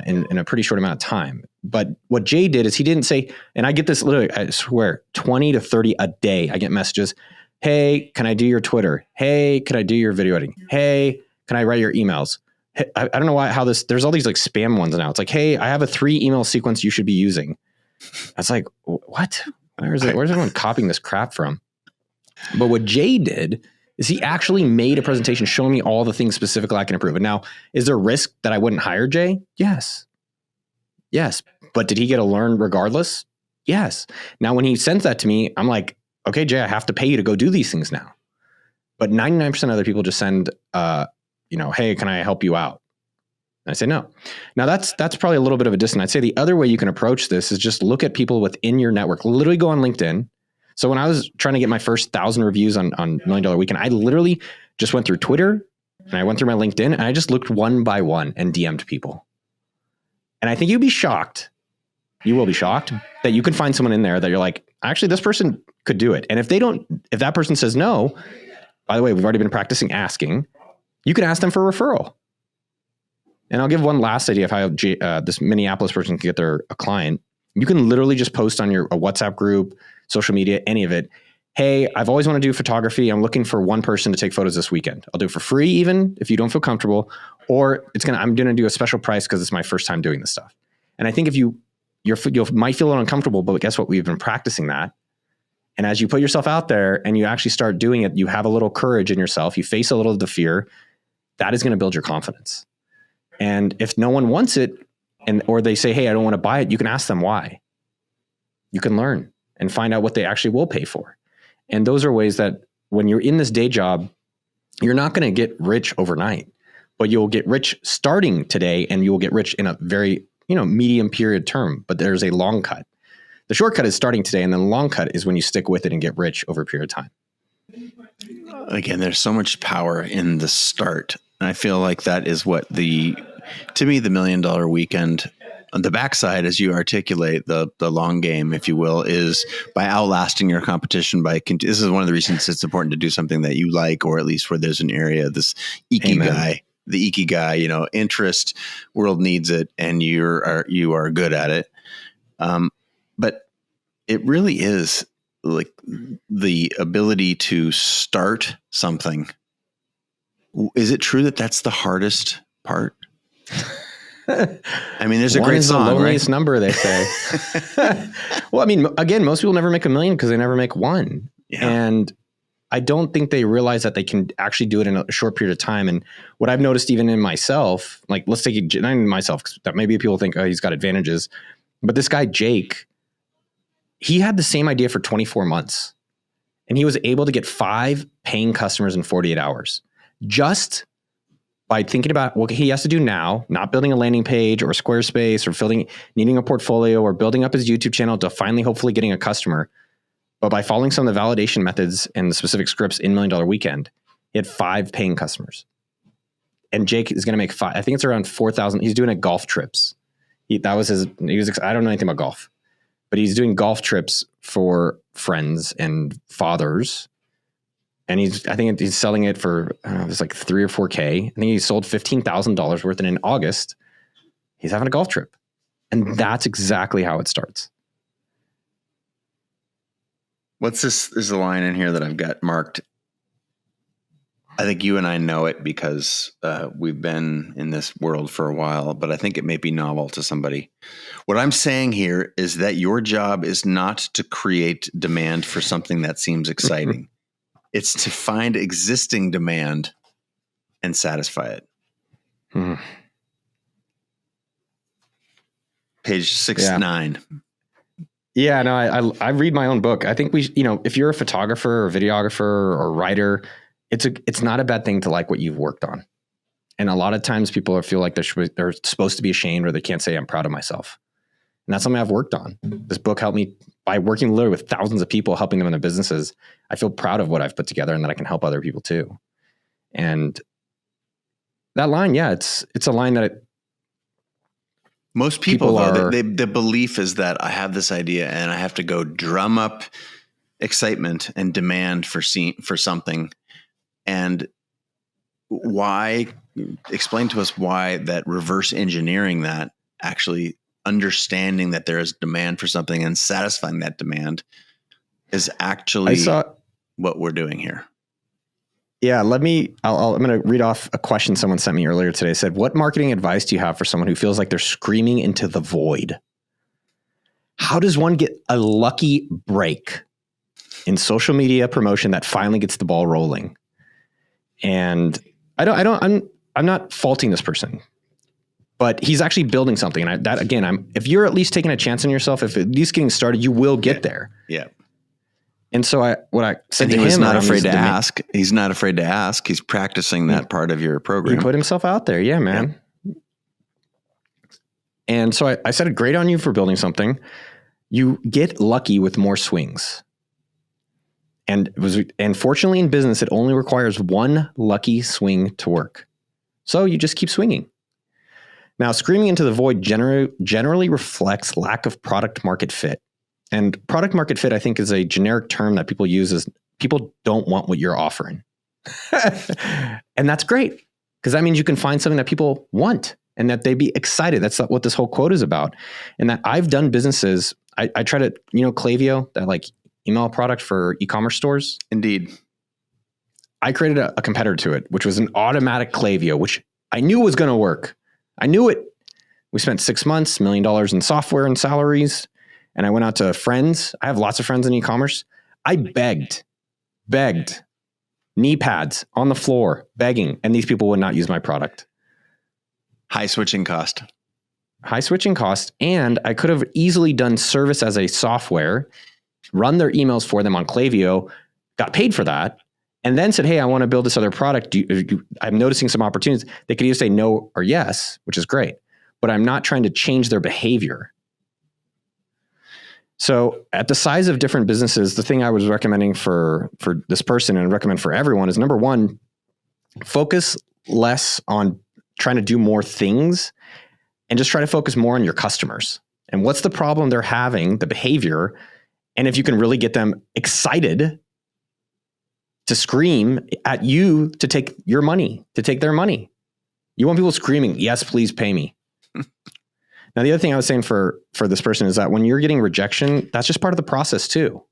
in a pretty short amount of time. But what Jay did is he didn't say, and I get this literally, I swear, 20 to 30 a day. I get messages. Hey, can I do your Twitter? Hey, can I do your video editing? Hey, can I write your emails? Hey, I don't know there's all these like spam ones now. It's like, hey, I have a 3 email sequence you should be using. I was like, what? Where's everyone copying this crap from? But what Jay did is he actually made a presentation showing me all the things specifically I can improve. And now, is there a risk that I wouldn't hire Jay? Yes. But did he get to learn regardless? Yes. Now, when he sends that to me, I'm like, okay, Jay, I have to pay you to go do these things now. But 99% of other people just send, hey, can I help you out? And I say no. Now that's probably a little bit of a distance. I'd say the other way you can approach this is just look at people within your network. Literally go on LinkedIn. So when I was trying to get my first 1,000 reviews on $1 Million Weekend, I literally just went through Twitter and I went through my LinkedIn and I just looked one by one and DM'd people. And I think you'd be shocked. You will be shocked that you can find someone in there that you're like, actually, this person could do it. And if that person says no, by the way, we've already been practicing asking, you can ask them for a referral. And I'll give one last idea of how this Minneapolis person can get a client. You can literally just post on a WhatsApp group, social media, any of it. Hey, I've always wanted to do photography. I'm looking for one person to take photos this weekend. I'll do it for free, even if you don't feel comfortable, or I'm going to do a special price because it's my first time doing this stuff. And I think if you might feel a little uncomfortable, but guess what? We've been practicing that. And as you put yourself out there and you actually start doing it, you have a little courage in yourself. You face a little of the fear. That is going to build your confidence. And if no one wants it, or they say, hey, I don't want to buy it, you can ask them why. You can learn and find out what they actually will pay for. And those are ways that when you're in this day job, you're not going to get rich overnight, but you'll get rich starting today and you will get rich in a very, medium period term, but there's a long cut. The shortcut is starting today, and then the long cut is when you stick with it and get rich over a period of time. Again, there's so much power in the start. And I feel like that is what to me, the $1 Million Weekend, on the backside, as you articulate the long game, if you will, is by outlasting your competition. This is one of the reasons it's important to do something that you like, or at least where there's an area, this ikigai, the ikigai, interest, world needs it, and you are good at it. But it really is like the ability to start something. Is it true that that's the hardest part? I mean, there's a great song, the loneliest right? number, they say. Well, I mean, again, most people never make $1 million because they never make one. Yeah. And I don't think they realize that they can actually do it in a short period of time. And what I've noticed even in myself, like let's take it, not in myself, because that maybe people think, oh, he's got advantages. But this guy, Jake, he had the same idea for 24 months. And he was able to get 5 paying customers in 48 hours. Just by thinking about what he has to do now, not building a landing page or Squarespace or needing a portfolio or building up his YouTube channel to finally, hopefully getting a customer. But by following some of the validation methods and the specific scripts in $1 Million Weekend, he had 5 paying customers. And Jake is going to make 5. I think it's around 4,000. He's doing it golf trips. I don't know anything about golf, but he's doing golf trips for friends and fathers. And I think he's selling it for, it's like 3 or 4K. I think he sold $15,000 worth. And in August, he's having a golf trip. And that's exactly how it starts. What's this? There's a line in here that I've got marked. I think you and I know it because we've been in this world for a while, but I think it may be novel to somebody. What I'm saying here is that your job is not to create demand for something that seems exciting. It's to find existing demand and satisfy it. Hmm. Page 69. Yeah, no, I read my own book. I think if you're a photographer or videographer or writer, it's not a bad thing to like what you've worked on. And a lot of times people feel like they're supposed to be ashamed or they can't say I'm proud of myself. And that's something I've worked on. This book helped me by working literally with thousands of people, helping them in their businesses. I feel proud of what I've put together and that I can help other people too. And that line, yeah, it's a line that most people though, the belief is that I have this idea and I have to go drum up excitement and demand for something. And why? Explain to us why that reverse engineering that, actually understanding that there is demand for something and satisfying that demand is actually what we're doing here. Yeah, I'm going to read off a question someone sent me earlier today. It said, what marketing advice do you have for someone who feels like they're screaming into the void? How does one get a lucky break in social media promotion that finally gets the ball rolling? And I'm not faulting this person, but he's actually building something. And if you're at least taking a chance on yourself, if at least getting started, you will get there. Yeah. And so what I said to him, he's not afraid to ask. He's not afraid to ask. He's practicing that part of your program. He put himself out there. Yeah, man. Yeah. And so I said, great on you for building something. You get lucky with more swings. And fortunately in business, it only requires one lucky swing to work. So you just keep swinging. Now, screaming into the void generally reflects lack of product market fit. And product market fit, I think, is a generic term that people use as people don't want what you're offering. And that's great, because that means you can find something that people want and that they'd be excited. That's what this whole quote is about. And that I've done businesses. I try to, Klaviyo, that like email product for e-commerce stores. Indeed. I created a competitor to it, which was an automatic Klaviyo, which I knew was going to work. I knew it. We spent 6 months, $1 million in software and salaries. And I went out to friends. I have lots of friends in e-commerce. I begged, knee pads on the floor, begging. And these people would not use my product. High switching cost. And I could have easily done service as a software, run their emails for them on Klaviyo, got paid for that, and then said, hey, I want to build this other product. I'm noticing some opportunities. They could either say no or yes, which is great, but I'm not trying to change their behavior. So at the size of different businesses, the thing I was recommending for this person and recommend for everyone is, number one, focus less on trying to do more things and just try to focus more on your customers and what's the problem they're having, the behavior. And if you can really get them excited to scream at you to take your money, to take their money. You want people screaming, yes, please pay me. Now, the other thing I was saying for this person is that when you're getting rejection, that's just part of the process too.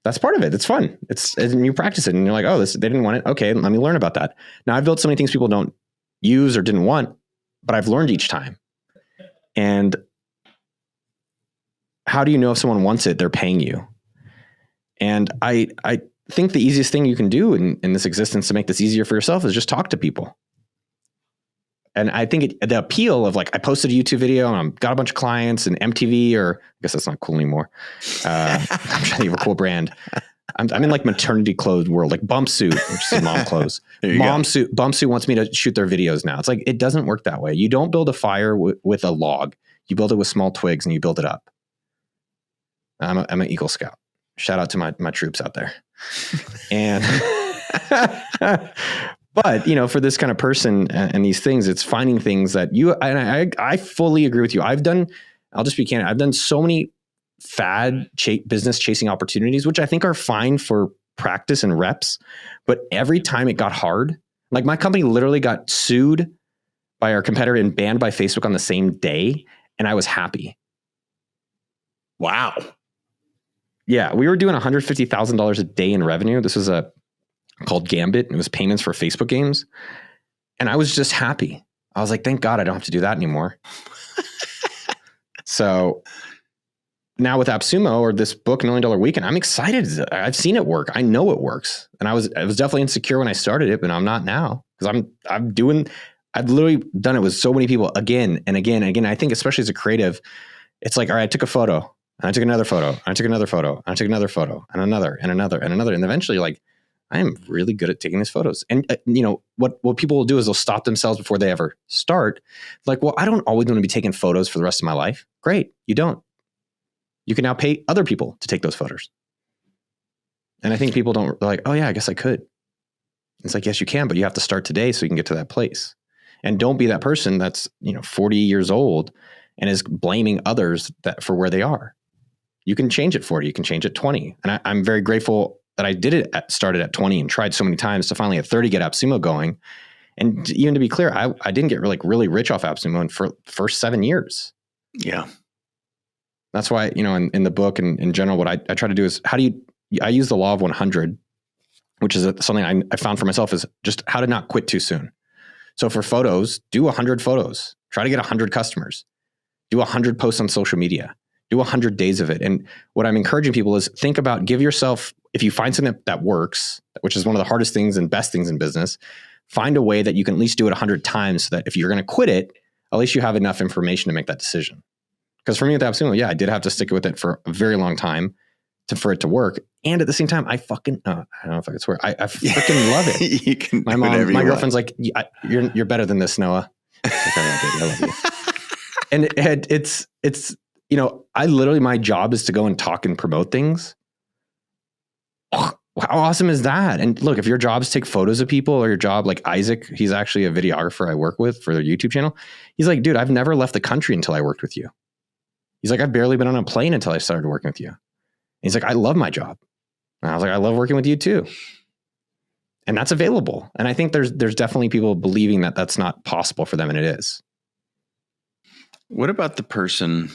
That's part of it. It's fun. And you practice it and you're like, oh, they didn't want it. Okay, let me learn about that. Now, I've built so many things people don't use or didn't want, but I've learned each time. And how do you know if someone wants it? They're paying you. And I think the easiest thing you can do in this existence to make this easier for yourself is just talk to people. And I think the appeal of like, I posted a YouTube video and I've got a bunch of clients and MTV, or I guess that's not cool anymore. I'm trying to think of a cool brand. I'm in like maternity clothes world, like Bump Suit, which is mom clothes. Bump Suit wants me to shoot their videos now. It's like, it doesn't work that way. You don't build a fire with a log. You build it with small twigs and you build it up. I'm an Eagle Scout. Shout out to my troops out there. And, but for this kind of person and these things, it's finding things that I fully agree with you. I'll just be candid. I've done so many fad business chasing opportunities, which I think are fine for practice and reps. But every time it got hard, like my company literally got sued by our competitor and banned by Facebook on the same day. And I was happy. Wow. Yeah, we were doing $150,000 a day in revenue. This was called Gambit. It was payments for Facebook games. And I was just happy. I was like, thank God I don't have to do that anymore. So now with AppSumo or this book, $1 Million Weekend, I'm excited. I've seen it work. I know it works. And I was definitely insecure when I started it, but I'm not now, because I've literally done it with so many people again and again and again. I think especially as a creative, it's like, all right, I took a photo. And I took another photo. And I took another photo. And I took another photo. And another. And another. And another. And eventually, like, I am really good at taking these photos. And what people will do is they'll stop themselves before they ever start. Like, well, I don't always want to be taking photos for the rest of my life. Great, you don't. You can now pay other people to take those photos. And I think people they're like, oh yeah, I guess I could. It's like, yes, you can, but you have to start today so you can get to that place. And don't be that person that's 40 years old and is blaming others for where they are. You can change it 40. You can change it 20. And I'm very grateful that I started at 20 and tried so many times to finally at 30 get AppSumo going. And even to be clear, I didn't get really rich off AppSumo for the first 7 years. Yeah. That's why, in the book and in general, what I try to do is I use the law of 100, which is something I found for myself, is just how to not quit too soon. So for photos, do 100 photos, try to get 100 customers, do 100 posts on social media. Do 100 days of it. And what I'm encouraging people is think about, give yourself, if you find something that works, which is one of the hardest things and best things in business, find a way that you can at least do it 100 times so that if you're going to quit it, at least you have enough information to make that decision. Because for me with AppSumo, yeah, I did have to stick with it for a very long time for it to work. And at the same time, I don't know if I could swear, I freaking love it. You can my girlfriend's like, you're better than this, Noah. Like, all right, baby, I love you. And it's I literally, my job is to go and talk and promote things. how awesome is that? And look, if your job is to take photos of people, or your job, like Isaac, he's actually a videographer I work with for their YouTube channel. He's like, dude, I've never left the country until I worked with you. He's like, I've barely been on a plane until I started working with you. And he's like, I love my job. And I was like, I love working with you too. And that's available. And I think there's definitely people believing that that's not possible for them, and it is. What about the person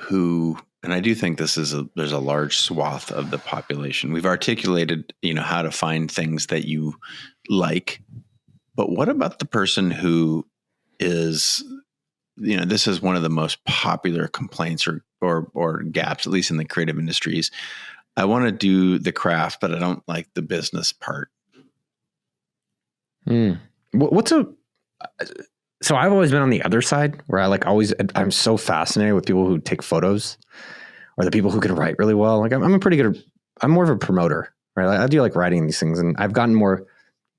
who, and I do think there's a large swath of the population. We've articulated, how to find things that you like, but what about the person who is, this is one of the most popular complaints or gaps, at least in the creative industries. I want to do the craft, but I don't like the business part. So I've always been on the other side where I'm so fascinated with people who take photos, or the people who can write really well. Like I'm more of a promoter, right? I do like writing these things, and I've gotten more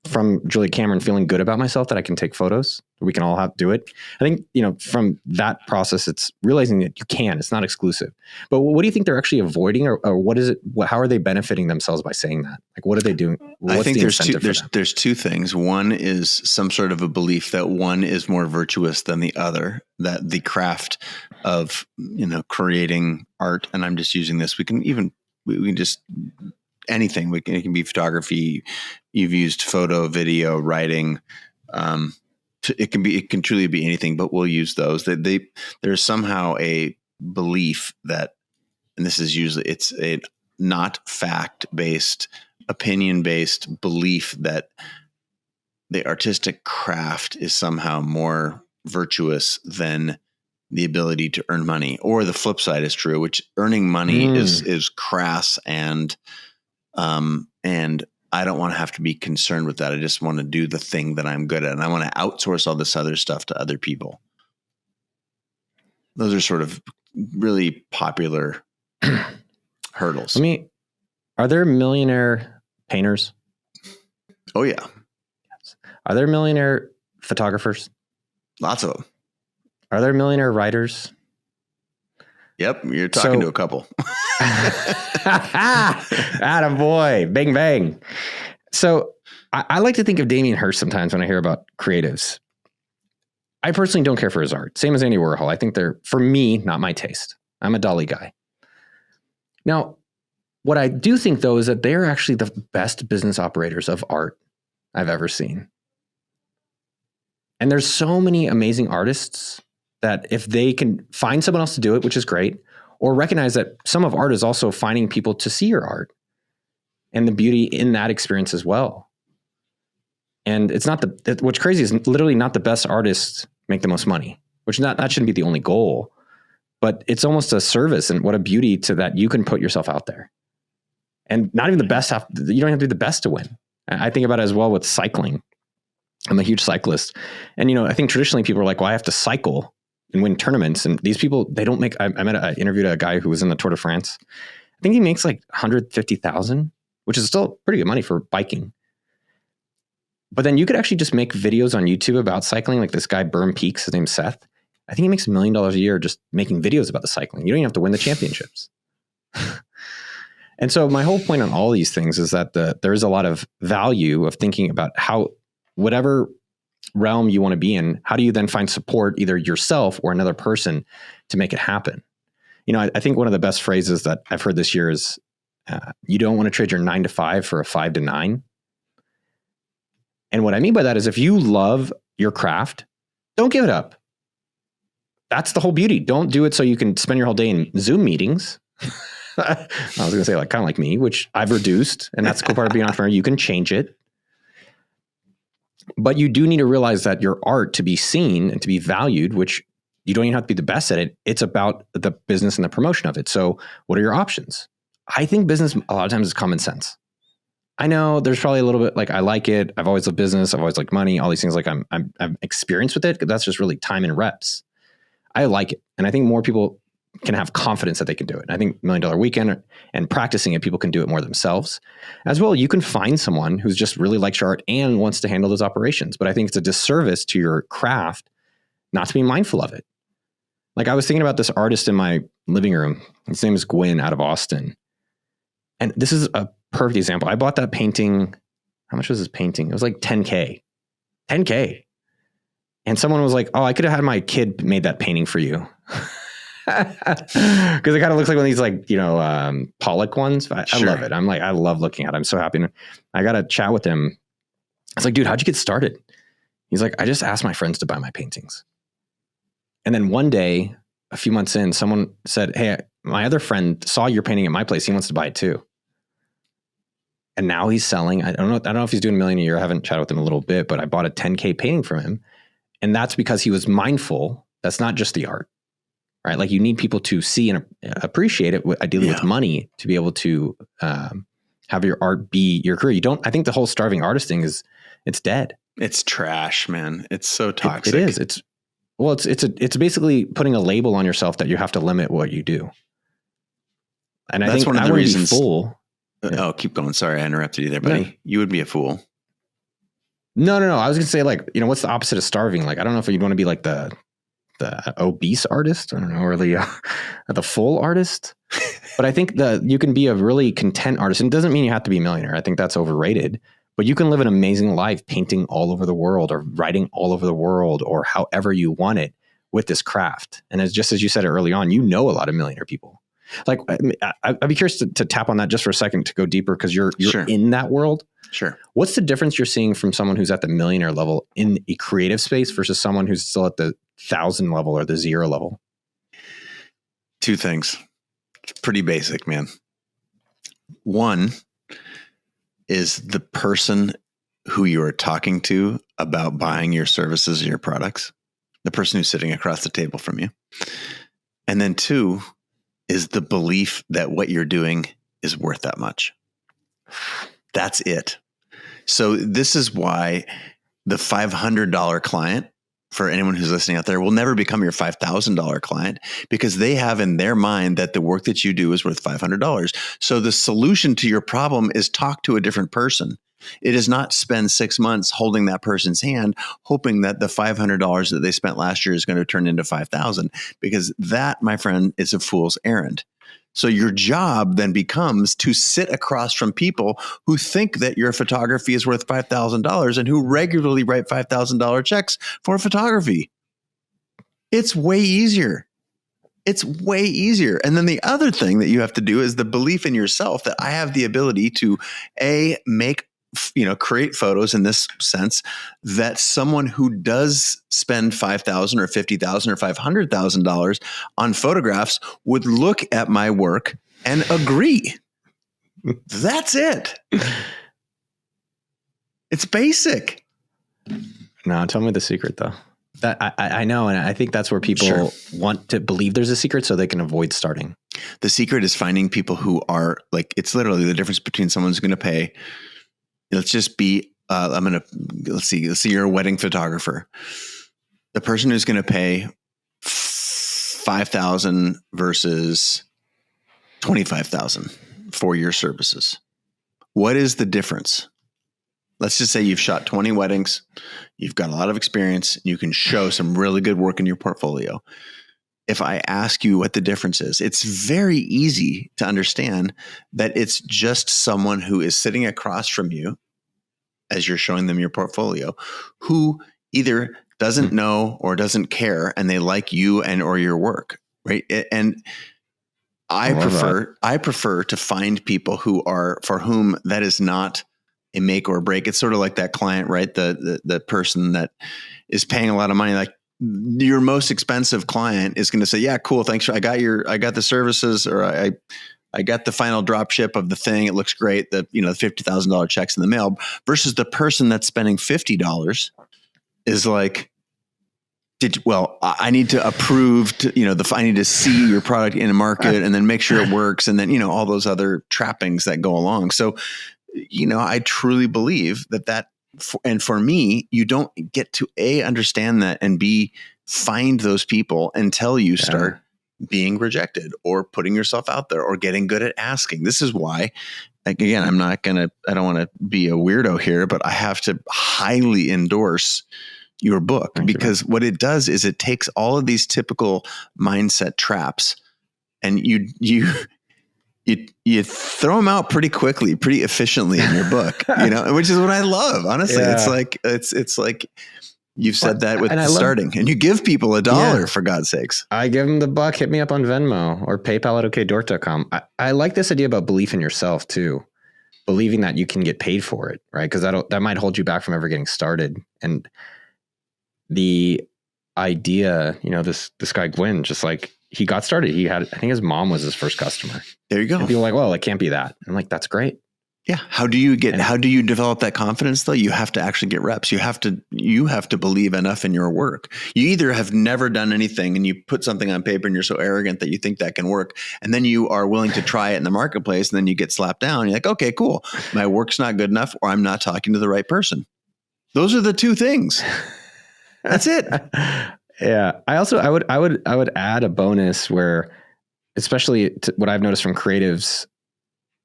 from Julia Cameron feeling good about myself that I can take photos. We can all do it. I think, from that process, it's realizing that you can, it's not exclusive. But what do you think they're actually avoiding, or what is it? How are they benefiting themselves by saying that? Like, what are they doing? What's I think the there's two things. One is some sort of a belief that one is more virtuous than the other, that the craft of, creating art, and I'm just using this, we can just anything. It can be photography. You've used photo, video, writing. It can truly be anything, but we'll use those. There's somehow a belief that, and this is usually, it's a not fact-based, opinion-based belief that the artistic craft is somehow more virtuous than the ability to earn money. Or the flip side is true, which earning money is crass, and I don't want to have to be concerned with that. I just want to do the thing that I'm good at, and I want to outsource all this other stuff to other people. Those are sort of really popular hurdles. Are there millionaire painters? Oh yeah. Are there millionaire photographers? Lots of them. Are there millionaire writers? Yep, you're talking to a couple. Atta boy, bang bang. So I like to think of Damien Hirst sometimes when I hear about creatives. I personally don't care for his art. Same as Andy Warhol. I think they're, for me, not my taste. I'm a Dali guy. Now, what I do think, though, is that they're actually the best business operators of art I've ever seen. And there's so many amazing artists that if they can find someone else to do it, which is great, or recognize that some of art is also finding people to see your art and the beauty in that experience as well. And it's not what's crazy is literally not the best artists make the most money, which that shouldn't be the only goal, but it's almost a service, and what a beauty to that you can put yourself out there. And not even the best you don't have to be the best to win. I think about it as well with cycling. I'm a huge cyclist. And, I think traditionally people are like, well, I have to cycle and win tournaments. And these people, they don't make, I interviewed a guy who was in the Tour de France. I think he makes like 150,000, which is still pretty good money for biking. But then you could actually just make videos on YouTube about cycling. Like this guy, Burn Peaks, his name's Seth. I think he makes $1 million a year just making videos about the cycling. You don't even have to win the championships. And so my whole point on all these things is that there is a lot of value of thinking about how, whatever realm you want to be in, how do you then find support, either yourself or another person, to make it happen? I think one of the best phrases that I've heard this year is, you don't want to trade your 9 to 5 for a 5 to 9. And what I mean by that is, if you love your craft, don't give it up. That's the whole beauty. Don't do it so you can spend your whole day in Zoom meetings. I was going to say, like, kind of like me, which I've reduced, and that's the cool part of being an entrepreneur. You can change it. But you do need to realize that your art, to be seen and to be valued, which you don't even have to be the best at it, it's about the business and the promotion of it. So what are your options? I think business a lot of times is common sense. I know there's probably a little bit like, I like it. I've always loved business. I've always liked money, all these things. Like I'm experienced with it, but that's just really time and reps. I like it. And I think more people can have confidence that they can do it. And I think $1 Million Weekend and practicing it, people can do it more themselves. As well, you can find someone who's just really likes your art and wants to handle those operations. But I think it's a disservice to your craft not to be mindful of it. Like, I was thinking about this artist in my living room. His name is Gwyn, out of Austin. And this is a perfect example. I bought that painting. How much was this painting? It was like 10K. 10K. And someone was like, oh, I could have had my kid made that painting for you. Because it kind of looks like one of these, like, Pollock ones. I love it. I love looking at it. I'm so happy. I got to chat with him. I was like, dude, how'd you get started? He's like, I just asked my friends to buy my paintings. And then one day, a few months in, someone said, hey, my other friend saw your painting at my place. He wants to buy it too. And now he's selling. I don't know if he's doing $1 million a year. I haven't chatted with him a little bit, but I bought a 10K painting from him. And that's because he was mindful. That's not just the art, right? Like, you need people to see and appreciate it, ideally with money, to be able to have your art be your career. I think the whole starving artist thing it's dead. It's trash, man. It's so toxic. It is. It's basically putting a label on yourself that you have to limit what you do. And I think one of the reasons. Oh, keep going. Sorry, I interrupted you there, buddy. No. You would be a fool. No. I was going to say, like, what's the opposite of starving? Like, I don't know if you'd want to be like the obese artist, I don't know, or the full artist. But I think that you can be a really content artist. And it doesn't mean you have to be a millionaire. I think that's overrated. But you can live an amazing life painting all over the world, or writing all over the world, or however you want it with this craft. And just as you said it early on, a lot of millionaire people. Like, I'd be curious to tap on that just for a second, to go deeper, because you're Sure. in that world. Sure. What's the difference you're seeing from someone who's at the millionaire level in a creative space versus someone who's still at the 1,000 level or the 0 level? Two things. It's pretty basic, man. One is the person who you are talking to about buying your services or your products, the person who's sitting across the table from you. And then two is the belief that what you're doing is worth that much. That's it. So this is why the $500 client, for anyone who's listening out there, will never become your $5,000 client, because they have in their mind that the work that you do is worth $500. So the solution to your problem is talk to a different person. It is not spend 6 months holding that person's hand, hoping that the $500 that they spent last year is going to turn into $5,000, because that, my friend, is a fool's errand. So your job then becomes to sit across from people who think that your photography is worth $5,000 and who regularly write $5,000 checks for photography. It's way easier. It's way easier. And then the other thing that you have to do is the belief in yourself that I have the ability to create photos in this sense that someone who does spend $5,000 or $50,000 or $500,000 on photographs would look at my work and agree. That's it. It's basic. No, tell me the secret though. That I know. And I think that's where people want to believe there's a secret so they can avoid starting. The secret is finding people who are like, it's literally the difference between someone who's going to pay. Let's just be, let's see, you're a wedding photographer. The person who's going to pay $5,000 versus $25,000 for your services. What is the difference? Let's just say you've shot 20 weddings. You've got a lot of experience. You can show some really good work in your portfolio. If I ask you what the difference is, it's very easy to understand that it's just someone who is sitting across from you as you're showing them your portfolio, who either doesn't know or doesn't care, and they like you and or your work, right? And I prefer to find people for whom that is not a make or break. It's sort of like that client, right? The person that is paying a lot of money, like, your most expensive client is going to say, yeah, cool. Thanks. I got the services, or I got the final drop ship of the thing. It looks great. The $50,000 checks in the mail, versus the person that's spending $50 is like, I need to approve I need to see your product in a market and then make sure it works. And then, all those other trappings that go along. So, I truly believe that, and for me, you don't get to understand that, and find those people until you start being rejected or putting yourself out there or getting good at asking. This is why, again, I don't want to be a weirdo here, but I have to highly endorse your book, because what it does is it takes all of these typical mindset traps, and you throw them out pretty quickly, pretty efficiently in your book, which is what I love. Honestly, Yeah. it's like you've said that with and the starting, and you give people $1 for God's sakes. I give them the buck. Hit me up on Venmo or PayPal at okdork.com. I like this idea about belief in yourself too, believing that you can get paid for it, right? Because that might hold you back from ever getting started. And the idea, this guy Gwyn, just like he got started, I think his mom was his first customer. There you go. And people are like, well, it can't be that. I'm like, that's great. Yeah. How do you develop that confidence though? You have to actually get reps. You have to believe enough in your work. You either have never done anything and you put something on paper and you're so arrogant that you think that can work. And then you are willing to try it in the marketplace and then you get slapped down. You're like, okay, cool. My work's not good enough or I'm not talking to the right person. Those are the two things. That's it. Yeah. I would add a bonus where, especially what I've noticed from creatives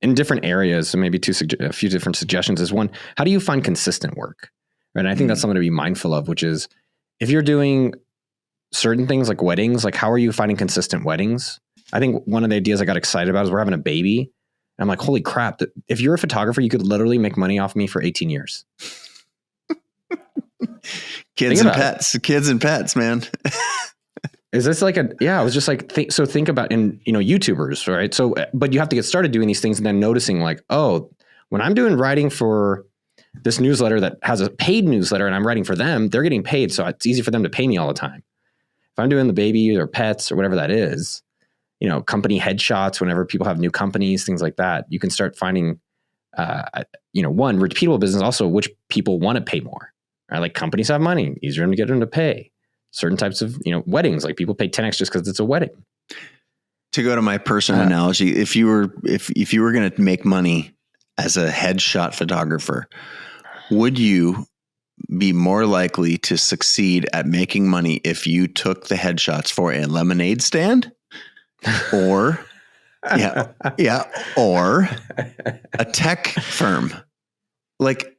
in different areas, so maybe a few different suggestions is one, how do you find consistent work? Right? And I think that's something to be mindful of, which is if you're doing certain things like weddings, like how are you finding consistent weddings? I think one of the ideas I got excited about is we're having a baby. And I'm like, holy crap. If you're a photographer, you could literally make money off me for 18 years. Kids and pets, man. Is this like I was just like, think about, YouTubers, right? So, but you have to get started doing these things and then noticing like, oh, when I'm doing writing for this newsletter that has a paid newsletter and I'm writing for them, they're getting paid. So it's easy for them to pay me all the time. If I'm doing the baby or pets or whatever that is, company headshots, whenever people have new companies, things like that, you can start finding, one, repeatable business, also which people want to pay more, right? Like companies have money, easier to get them to pay. Certain types of, weddings, like people pay 10x just because it's a wedding. To go to my personal analogy, if you were going to make money as a headshot photographer, would you be more likely to succeed at making money if you took the headshots for a lemonade stand or or a tech firm? Like,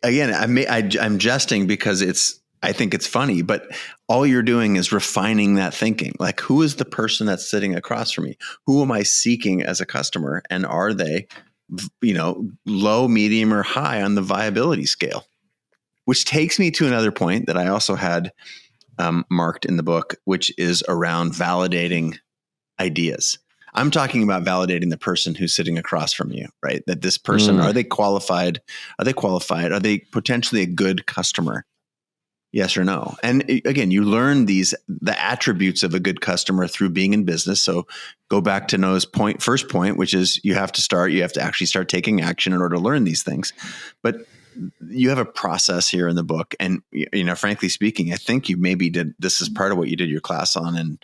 again, I'm jesting because I think it's funny, but all you're doing is refining that thinking. Like, who is the person that's sitting across from me? Who am I seeking as a customer? And are they, low, medium, or high on the viability scale? Which takes me to another point that I also had marked in the book, which is around validating ideas. I'm talking about validating the person who's sitting across from you, right? That this person, are they qualified? Are they potentially a good customer? Yes or no? And again, you learn the attributes of a good customer through being in business. So go back to Noah's first point, which is you have to actually start taking action in order to learn these things. But you have a process here in the book. And, frankly speaking, I think you maybe this is part of what you did your class on and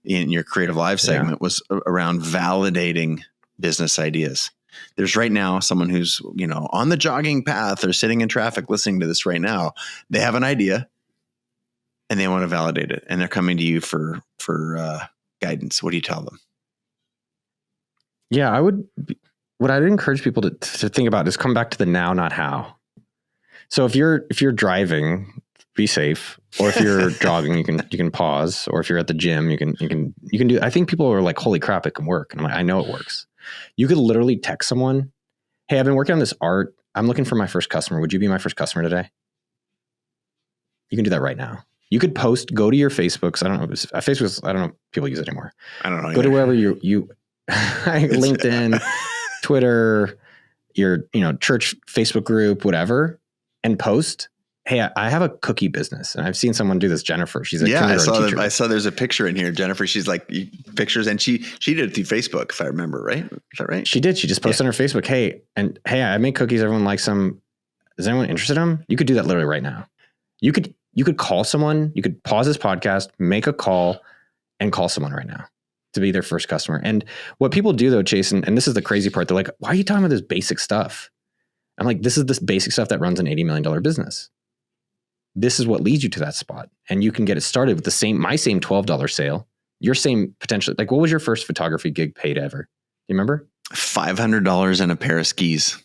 in your Creative Live segment was around validating business ideas. There's right now someone who's, on the jogging path or sitting in traffic listening to this right now. They have an idea and they want to validate it. And they're coming to you for guidance. What do you tell them? Yeah, what I'd encourage people to think about is come back to the now, not how. So if you're driving, be safe. Or if you're jogging, you can pause. Or if you're at the gym, you can do. I think people are like, holy crap, it can work. And I'm like, I know it works. You could literally text someone, hey, I've been working on this art. I'm looking for my first customer. Would you be my first customer today? You can do that right now. You could go to your Facebooks. I don't know. Facebook's, I don't know if people use it anymore. I don't know. Go to wherever you LinkedIn, Twitter, your church Facebook group, whatever, and post, hey, I have a cookie business. And I've seen someone do this, Jennifer. She's a kindergarten teacher. I saw there's a picture in here. Jennifer, she's like pictures, and she did it through Facebook, if I remember, right? Is that right? She did. She just posted on her Facebook, hey, I make cookies. Everyone likes them. Is anyone interested in them? You could do that literally right now. You could call someone. You could pause this podcast, make a call, and call someone right now to be their first customer. And what people do though, Chase, and this is the crazy part, they're like, why are you talking about this basic stuff? I'm like, this is this basic stuff that runs an $80 million business. This is what leads you to that spot. And you can get it started with my same $12 sale, your same potentially, like what was your first photography gig paid ever? You remember? $500 and a pair of skis.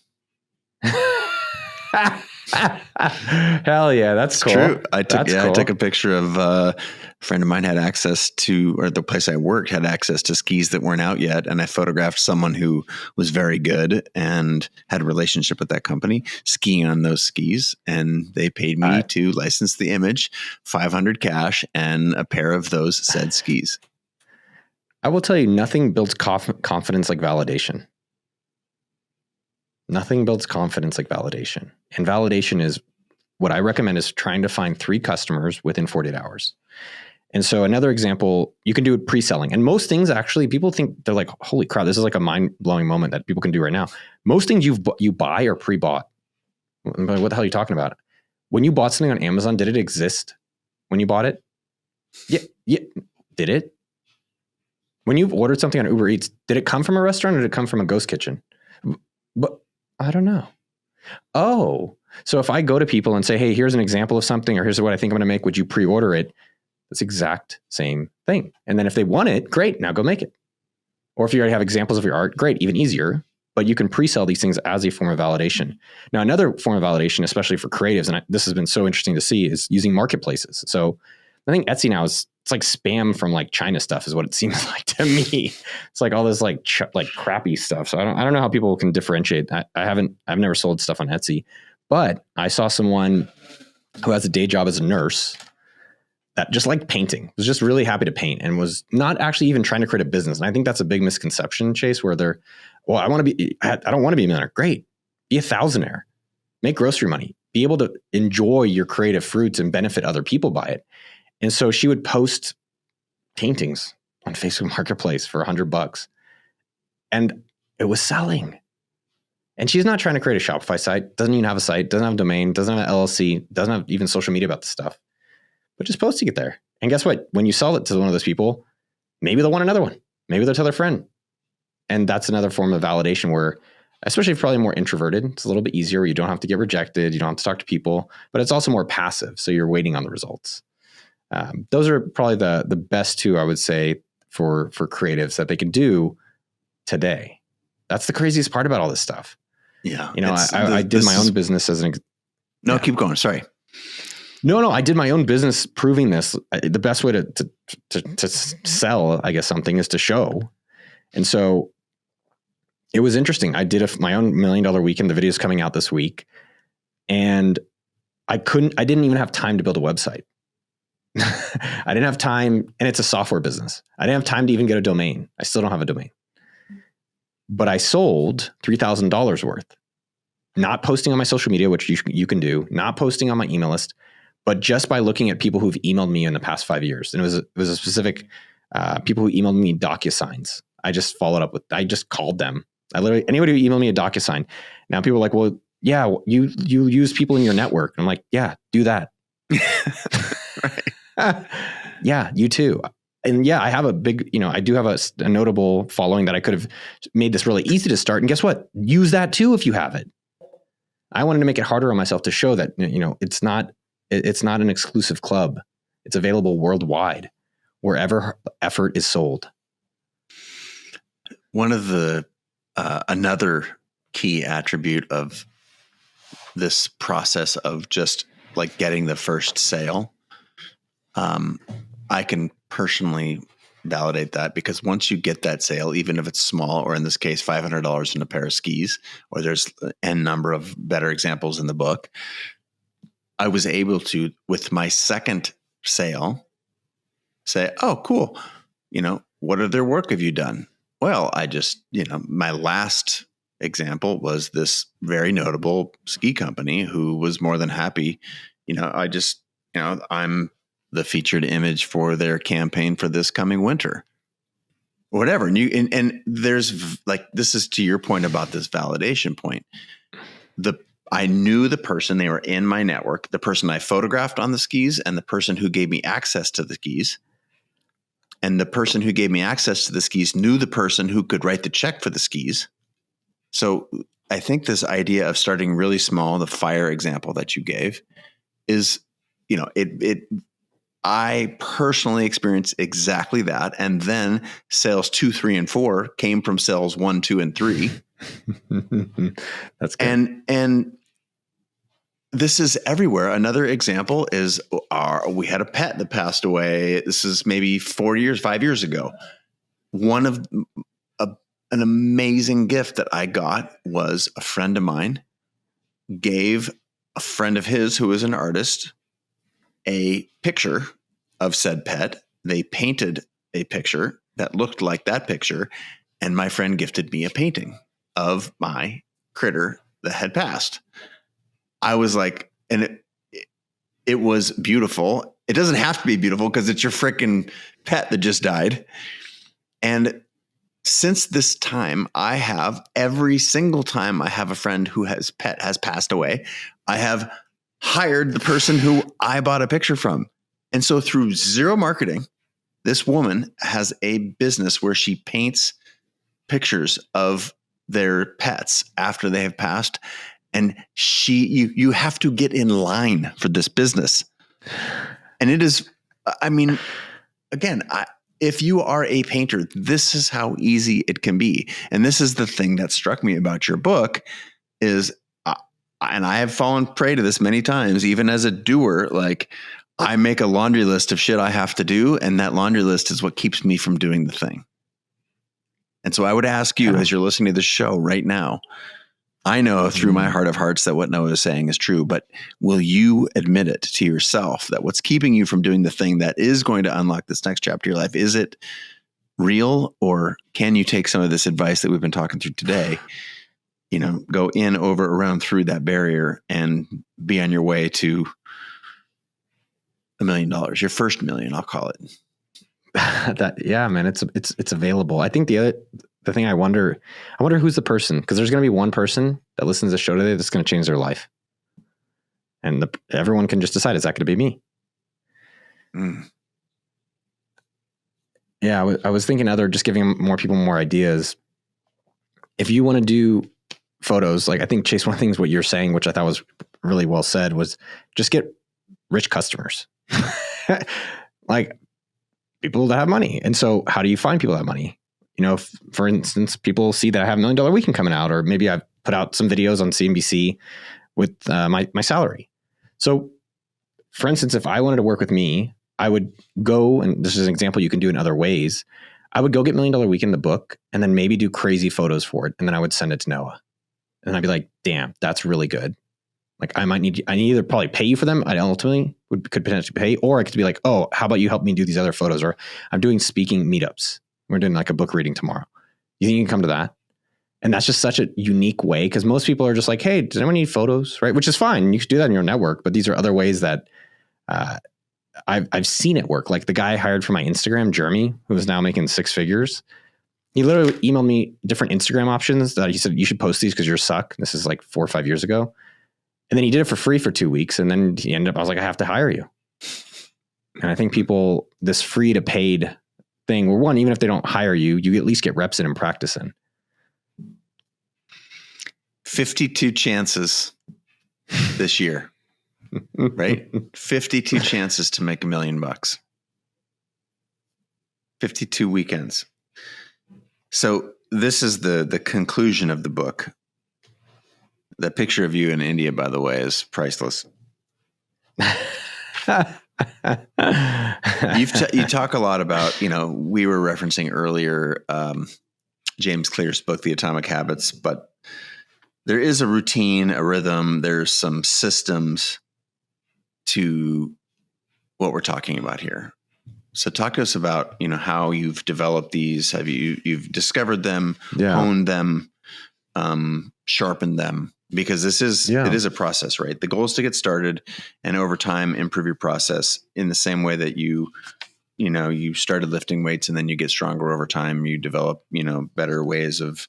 Hell yeah, that's cool. True. I That's cool. I took a picture of a friend of mine had access to, or the place I worked had access to skis that weren't out yet. And I photographed someone who was very good and had a relationship with that company skiing on those skis. And they paid me to license the image, 500 cash and a pair of those said skis. I will tell you, nothing builds confidence like validation. Nothing builds confidence like validation. And validation is what I recommend is trying to find 3 customers within 48 hours. And so another example, you can do it pre-selling. And most things actually, people think they're like, holy crap, this is like a mind-blowing moment that people can do right now. Most things you buy are pre-bought. What the hell are you talking about? When you bought something on Amazon, did it exist when you bought it? Yeah. Did it? When you've ordered something on Uber Eats, did it come from a restaurant or did it come from a ghost kitchen? But I don't know. Oh, so if I go to people and say, hey, here's an example of something, or here's what I think I'm going to make, would you pre-order it? That's the exact same thing. And then if they want it, great, now go make it. Or if you already have examples of your art, great, even easier. But you can pre-sell these things as a form of validation. Now, another form of validation, especially for creatives, and this has been so interesting to see, is using marketplaces. So I think Etsy now it's like spam from like China stuff is what it seems like to me. It's like all this like crappy stuff. So I don't know how people can differentiate. I've never sold stuff on Etsy, but I saw someone who has a day job as a nurse that just liked painting, was just really happy to paint and was not actually even trying to create a business. And I think that's a big misconception, Chase, where I don't want to be a millionaire. Great. Be a thousandaire, make grocery money, be able to enjoy your creative fruits and benefit other people by it. And so she would post paintings on Facebook Marketplace for $100 and it was selling. And she's not trying to create a Shopify site, doesn't even have a site, doesn't have a domain, doesn't have an LLC, doesn't have even social media about the stuff, but just posting it there. And guess what? When you sell it to one of those people, maybe they'll want another one. Maybe they'll tell their friend. And that's another form of validation where, especially if you're probably more introverted, it's a little bit easier. You don't have to get rejected. You don't have to talk to people, but it's also more passive. So you're waiting on the results. Those are probably the best 2, I would say, for creatives that they can do today. That's the craziest part about all this stuff. Yeah. I did my own business as No, keep going. Sorry. No, I did my own business proving this. The best way to sell, I guess, something is to show. And so it was interesting. I did my own $1 Million Weekend. The video is coming out this week. And I didn't even have time to build a website. I didn't have time, and it's a software business. I didn't have time to even get a domain. I still don't have a domain. But I sold $3,000 worth, not posting on my social media, which you can do, not posting on my email list, but just by looking at people who've emailed me in the past 5 years. And it was a specific people who emailed me DocuSigns. I just followed up I just called them. Anybody who emailed me a DocuSign. Now people are like, well, yeah, you use people in your network. And I'm like, yeah, do that. Yeah, you too. And yeah, I have a big, I do have a notable following that I could have made this really easy to start. And guess what? Use that too if you have it. I wanted to make it harder on myself to show that, it's not an exclusive club. It's available worldwide, wherever effort is sold. One of the another key attribute of this process of just like getting the first sale, I can personally validate that because once you get that sale, even if it's small, or in this case, $500 in a pair of skis, or there's n number of better examples in the book, I was able to, with my second sale, say, oh, cool. What other work have you done? Well, I just, my last example was this very notable ski company who was more than happy. I'm the featured image for their campaign for this coming winter, whatever. And there's like, this is to your point about this validation point. I knew the person, they were in my network, the person I photographed on the skis and the person who gave me access to the skis. And the person who gave me access to the skis knew the person who could write the check for the skis. So I think this idea of starting really small, the fire example that you gave is, I personally experienced exactly that. And then sales 2, 3, and 4 came from sales 1, 2, and 3. That's good. And this is everywhere. Another example is we had a pet that passed away. This is maybe 5 years ago. One of an amazing gift that I got was a friend of mine gave a friend of his who is an artist a picture of said pet. They painted a picture that looked like that picture, and my friend gifted me a painting of my critter that had passed. I was like, and it was beautiful. It doesn't have to be beautiful because it's your freaking pet that just died. And since this time, I have every single time I have a friend who has pet has passed away, I have hired the person who I bought a picture from. And so through zero marketing, this woman has a business where she paints pictures of their pets after they have passed. And you have to get in line for this business. And it is, I mean, again, if you are a painter, this is how easy it can be. And this is the thing that struck me about your book is, and I have fallen prey to this many times, even as a doer, like I make a laundry list of shit I have to do. And that laundry list is what keeps me from doing the thing. And so I would ask you, as you're listening to this show right now, I know through my heart of hearts that what Noah is saying is true, but will you admit it to yourself that what's keeping you from doing the thing that is going to unlock this next chapter of your life, is it real, or can you take some of this advice that we've been talking through today, go in, over, around, through that barrier and be on your way to $1 million, your first million, I'll call it. Man, it's available. I think the thing I wonder who's the person, because there's going to be one person that listens to the show today that's going to change their life. And everyone can just decide, is that going to be me? Yeah. I was thinking just giving more people more ideas. If you want to do photos, like I think Chase, one of the things what you're saying, which I thought was really well said, was just get rich customers, like people that have money. And so how do you find people that have money? If, for instance, people see that I have $1 Million Weekend coming out, or maybe I've put out some videos on CNBC with my salary. So, for instance, if I wanted to work with me, I would go, and this is an example you can do in other ways. I would go get $1 Million Weekend, the book, and then maybe do crazy photos for it. And then I would send it to Noah. And I'd be like, damn, that's really good. Like I need either probably pay you for them. I ultimately could potentially pay, or I could be like, oh, how about you help me do these other photos? Or I'm doing speaking meetups. We're doing like a book reading tomorrow. You think you can come to that? And that's just such a unique way, because most people are just like, hey, does anyone need photos? Right? Which is fine. You should do that in your network. But these are other ways that I've seen it work. Like the guy I hired for my Instagram, Jeremy, who is now making 6 figures. He literally emailed me different Instagram options that he said, you should post these because you're suck. This is like 4 or 5 years ago. And then he did it for free for 2 weeks. And then he ended up, I was like, I have to hire you. And I think people, this free to paid thing, where one, even if they don't hire you, you at least get reps in and practice in. 52 chances this year, right? 52 chances to make $1 million. 52 weekends. So this is the conclusion of the book. That picture of you in India, by the way, is priceless. You talk a lot about, we were referencing earlier James Clear's book, The Atomic Habits, but there is a routine, a rhythm. There's some systems to what we're talking about here. So talk to us about, how you've developed these. Have you've discovered them, honed them, sharpened them? Because it is a process, right? The goal is to get started and over time improve your process in the same way that you started lifting weights and then you get stronger over time. You develop, better ways of,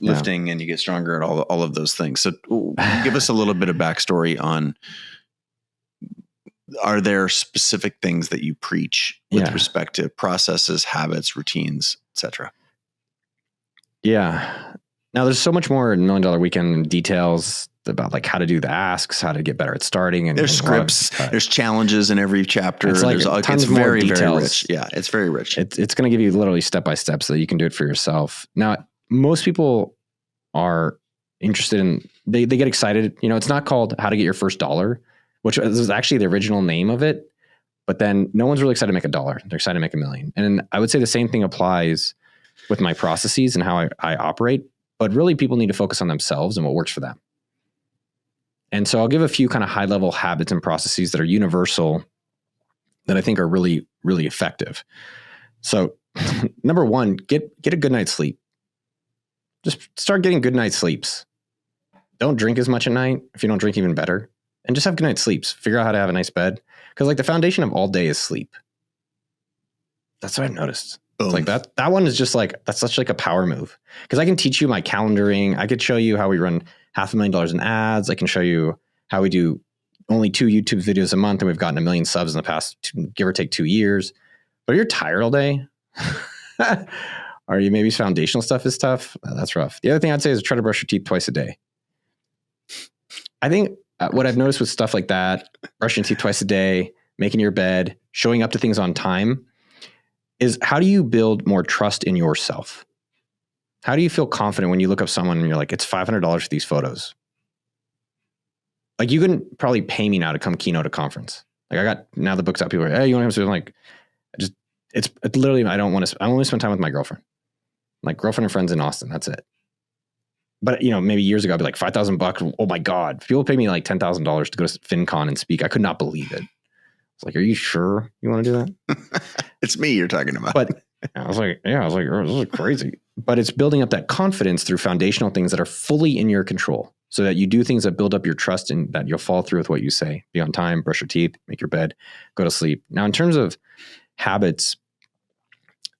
lifting and you get stronger at all of those things. So give us a little bit of backstory on, are there specific things that you preach with respect to processes, habits, routines, etc.? Yeah. Now there's so much more in $1 Million Weekend details about like how to do the asks, how to get better at starting. And there's scripts, there's challenges in every chapter. It's like it's very, very rich. Yeah. It's very rich. It's going to give you literally step by step so that you can do it for yourself. Now, most people are interested in, they get excited. You know, it's not called How to Get Your First Dollar, which is actually the original name of it. But then no one's really excited to make $1. They're excited to make $1 million. And I would say the same thing applies with my processes and how I operate. But really, people need to focus on themselves and what works for them. And so I'll give a few kind of high level habits and processes that are universal that I think are really, really effective. So number one, get a good night's sleep. Just start getting good night's sleeps. Don't drink as much at night. If you don't drink, even better. And just have good night's sleeps. Figure out how to have a nice bed. Because like the foundation of all day is sleep. That's what I've noticed. It's like that one is just like, that's such like a power move. Because I can teach you my calendaring. I could show you how we run $500,000 in ads. I can show you how we do only 2 YouTube videos a month, and we've gotten 1 million subs in the past, give or take 2 years. But if you're tired all day, or you maybe foundational stuff is tough, that's rough. The other thing I'd say is try to brush your teeth twice a day. I think what I've noticed with stuff like that, brushing teeth twice a day, making your bed, showing up to things on time, is how do you build more trust in yourself? How do you feel confident when you look up someone and you're like, it's $500 for these photos? Like you can probably pay me now to come keynote a conference. Like I got, now the book's out, people are like, hey, you want to come? So I'm like, it's literally, I only spend time with my girlfriend. My girlfriend and friends in Austin. That's it. But you know, maybe years ago, I'd be like $5,000. Oh my God. People pay me like $10,000 to go to FinCon and speak. I could not believe it. It's like, are you sure you want to do that? It's me you're talking about. But I was like, oh, this is crazy. But it's building up that confidence through foundational things that are fully in your control, so that you do things that build up your trust and that you'll follow through with what you say. Be on time, brush your teeth, make your bed, go to sleep. Now, in terms of habits,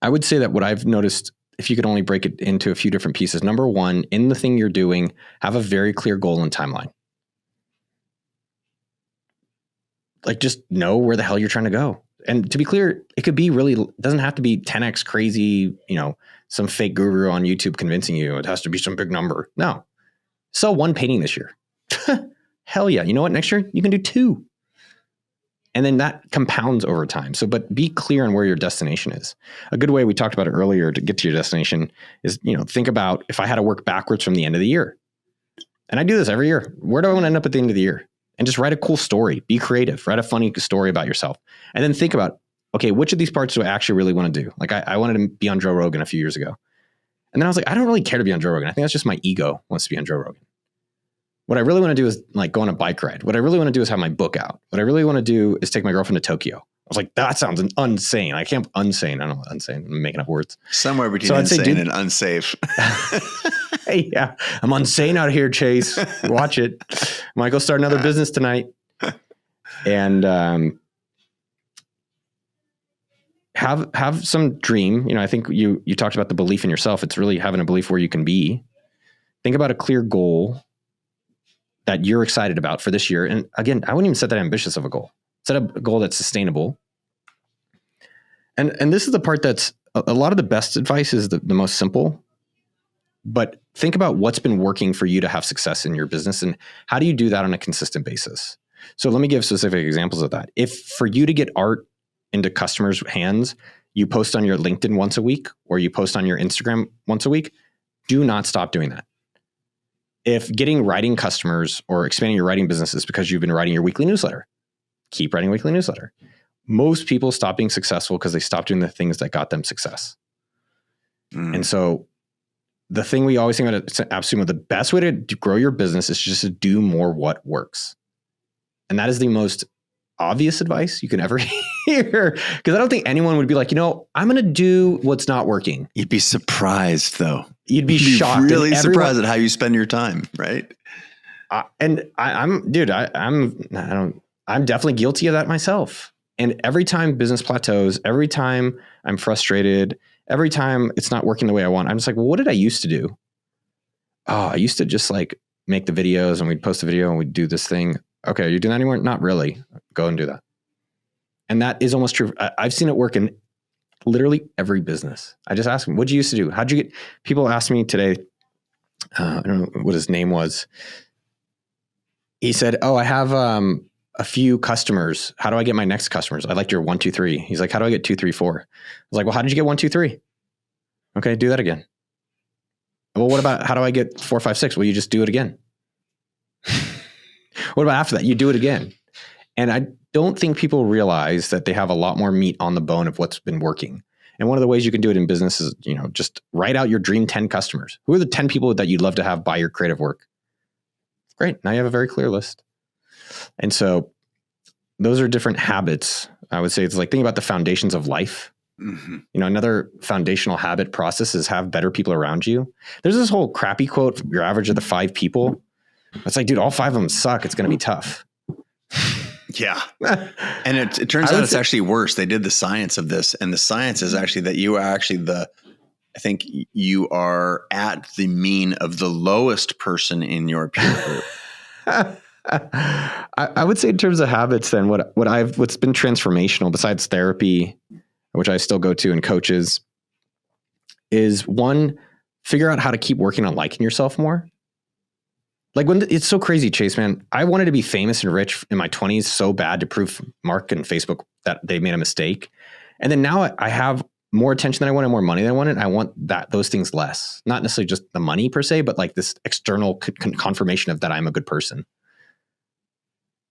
I would say that what I've noticed, if you could only break it into a few different pieces, number one, in the thing you're doing, have a very clear goal and timeline. Like just know where the hell you're trying to go. And to be clear, it could be really, it doesn't have to be 10x crazy, you know, some fake guru on YouTube convincing you it has to be some big number. No. Sell 1 painting this year. Hell yeah. You know what? Next year you can do 2. And then that compounds over time. So, but be clear on where your destination is. A good way, we talked about it earlier, to get to your destination is, you know, think about, if I had to work backwards from the end of the year. And I do this every year. Where do I want to end up at the end of the year? And just write a cool story. Be creative. Write a funny story about yourself. And then think about, okay, which of these parts do I actually really want to do? Like I wanted to be on Joe Rogan a few years ago. And then I was like, I don't really care to be on Joe Rogan. I think that's just my ego wants to be on Joe Rogan. What I really want to do is like go on a bike ride. What I really want to do is have my book out. What I really want to do is take my girlfriend to Tokyo. I was like, that sounds insane. I can't, unsane. I don't know, unsane. I'm making up words. Somewhere between insane and unsafe. Hey, yeah, I'm insane out here, Chase. Watch it. Might go start another business tonight. And have some dream. You know, I think you talked about the belief in yourself. It's really having a belief where you can be. Think about a clear goal that you're excited about for this year. And again, I wouldn't even set that ambitious of a goal. Set a goal that's sustainable. And this is the part that's a lot of the best advice is the most simple. But think about what's been working for you to have success in your business, and how do you do that on a consistent basis? So let me give specific examples of that. If for you to get art into customers' hands, you post on your LinkedIn once a week, or you post on your Instagram once a week, do not stop doing that. If getting writing customers or expanding your writing business is because you've been writing your weekly newsletter, keep writing a weekly newsletter. Most people stop being successful because they stop doing the things that got them success. And so the thing we always think about at AppSumo, the best way to grow your business is just to do more what works. And that is the most obvious advice you can ever hear. Because I don't think anyone would be like, you know, I'm going to do what's not working. You'd be surprised though. You'd be shocked. Really surprised at how you spend your time, right? I'm definitely guilty of that myself. And every time business plateaus, every time I'm frustrated, every time it's not working the way I want, I'm just like, well, what did I used to do? Oh, I used to just like make the videos and we'd post the video and we'd do this thing. Okay, are you doing that anymore? Not really. Go and do that. And that is almost true. I've seen it work in literally every business. I just ask them, what'd you used to do? How'd you get, people asked me today, I don't know what his name was. He said, oh, I have a few customers. How do I get my next customers? I liked your 1, 2, 3. He's like, how do I get 2, 3, 4? I was like, well, how did you get 1, 2, 3? Okay, do that again. Well, what about how do I get 4, 5, 6? Well, you just do it again. What about after that? You do it again. And I don't think people realize that they have a lot more meat on the bone of what's been working. And one of the ways you can do it in business is, just write out your dream 10 customers. Who are the 10 people that you'd love to have buy your creative work? Great. Now you have a very clear list. And so those are different habits. I would say it's like thinking about the foundations of life. Mm-hmm. Another foundational habit process is have better people around you. There's this whole crappy quote, your average of the 5 people. It's like, dude, all 5 of them suck. It's going to be tough. Yeah. And it turns out it's actually worse. They did the science of this. And the science is actually that you are actually I think you are at the mean of the lowest person in your peer group. I would say in terms of habits, then what's been transformational besides therapy, which I still go to, and coaches, is one, figure out how to keep working on liking yourself more. Like when it's so crazy, Chase, man, I wanted to be famous and rich in my 20s so bad to prove Mark and Facebook that they made a mistake. And then now I have more attention than I wanted, more money than I wanted. I want those things less, not necessarily just the money per se, but like this external confirmation of that I'm a good person.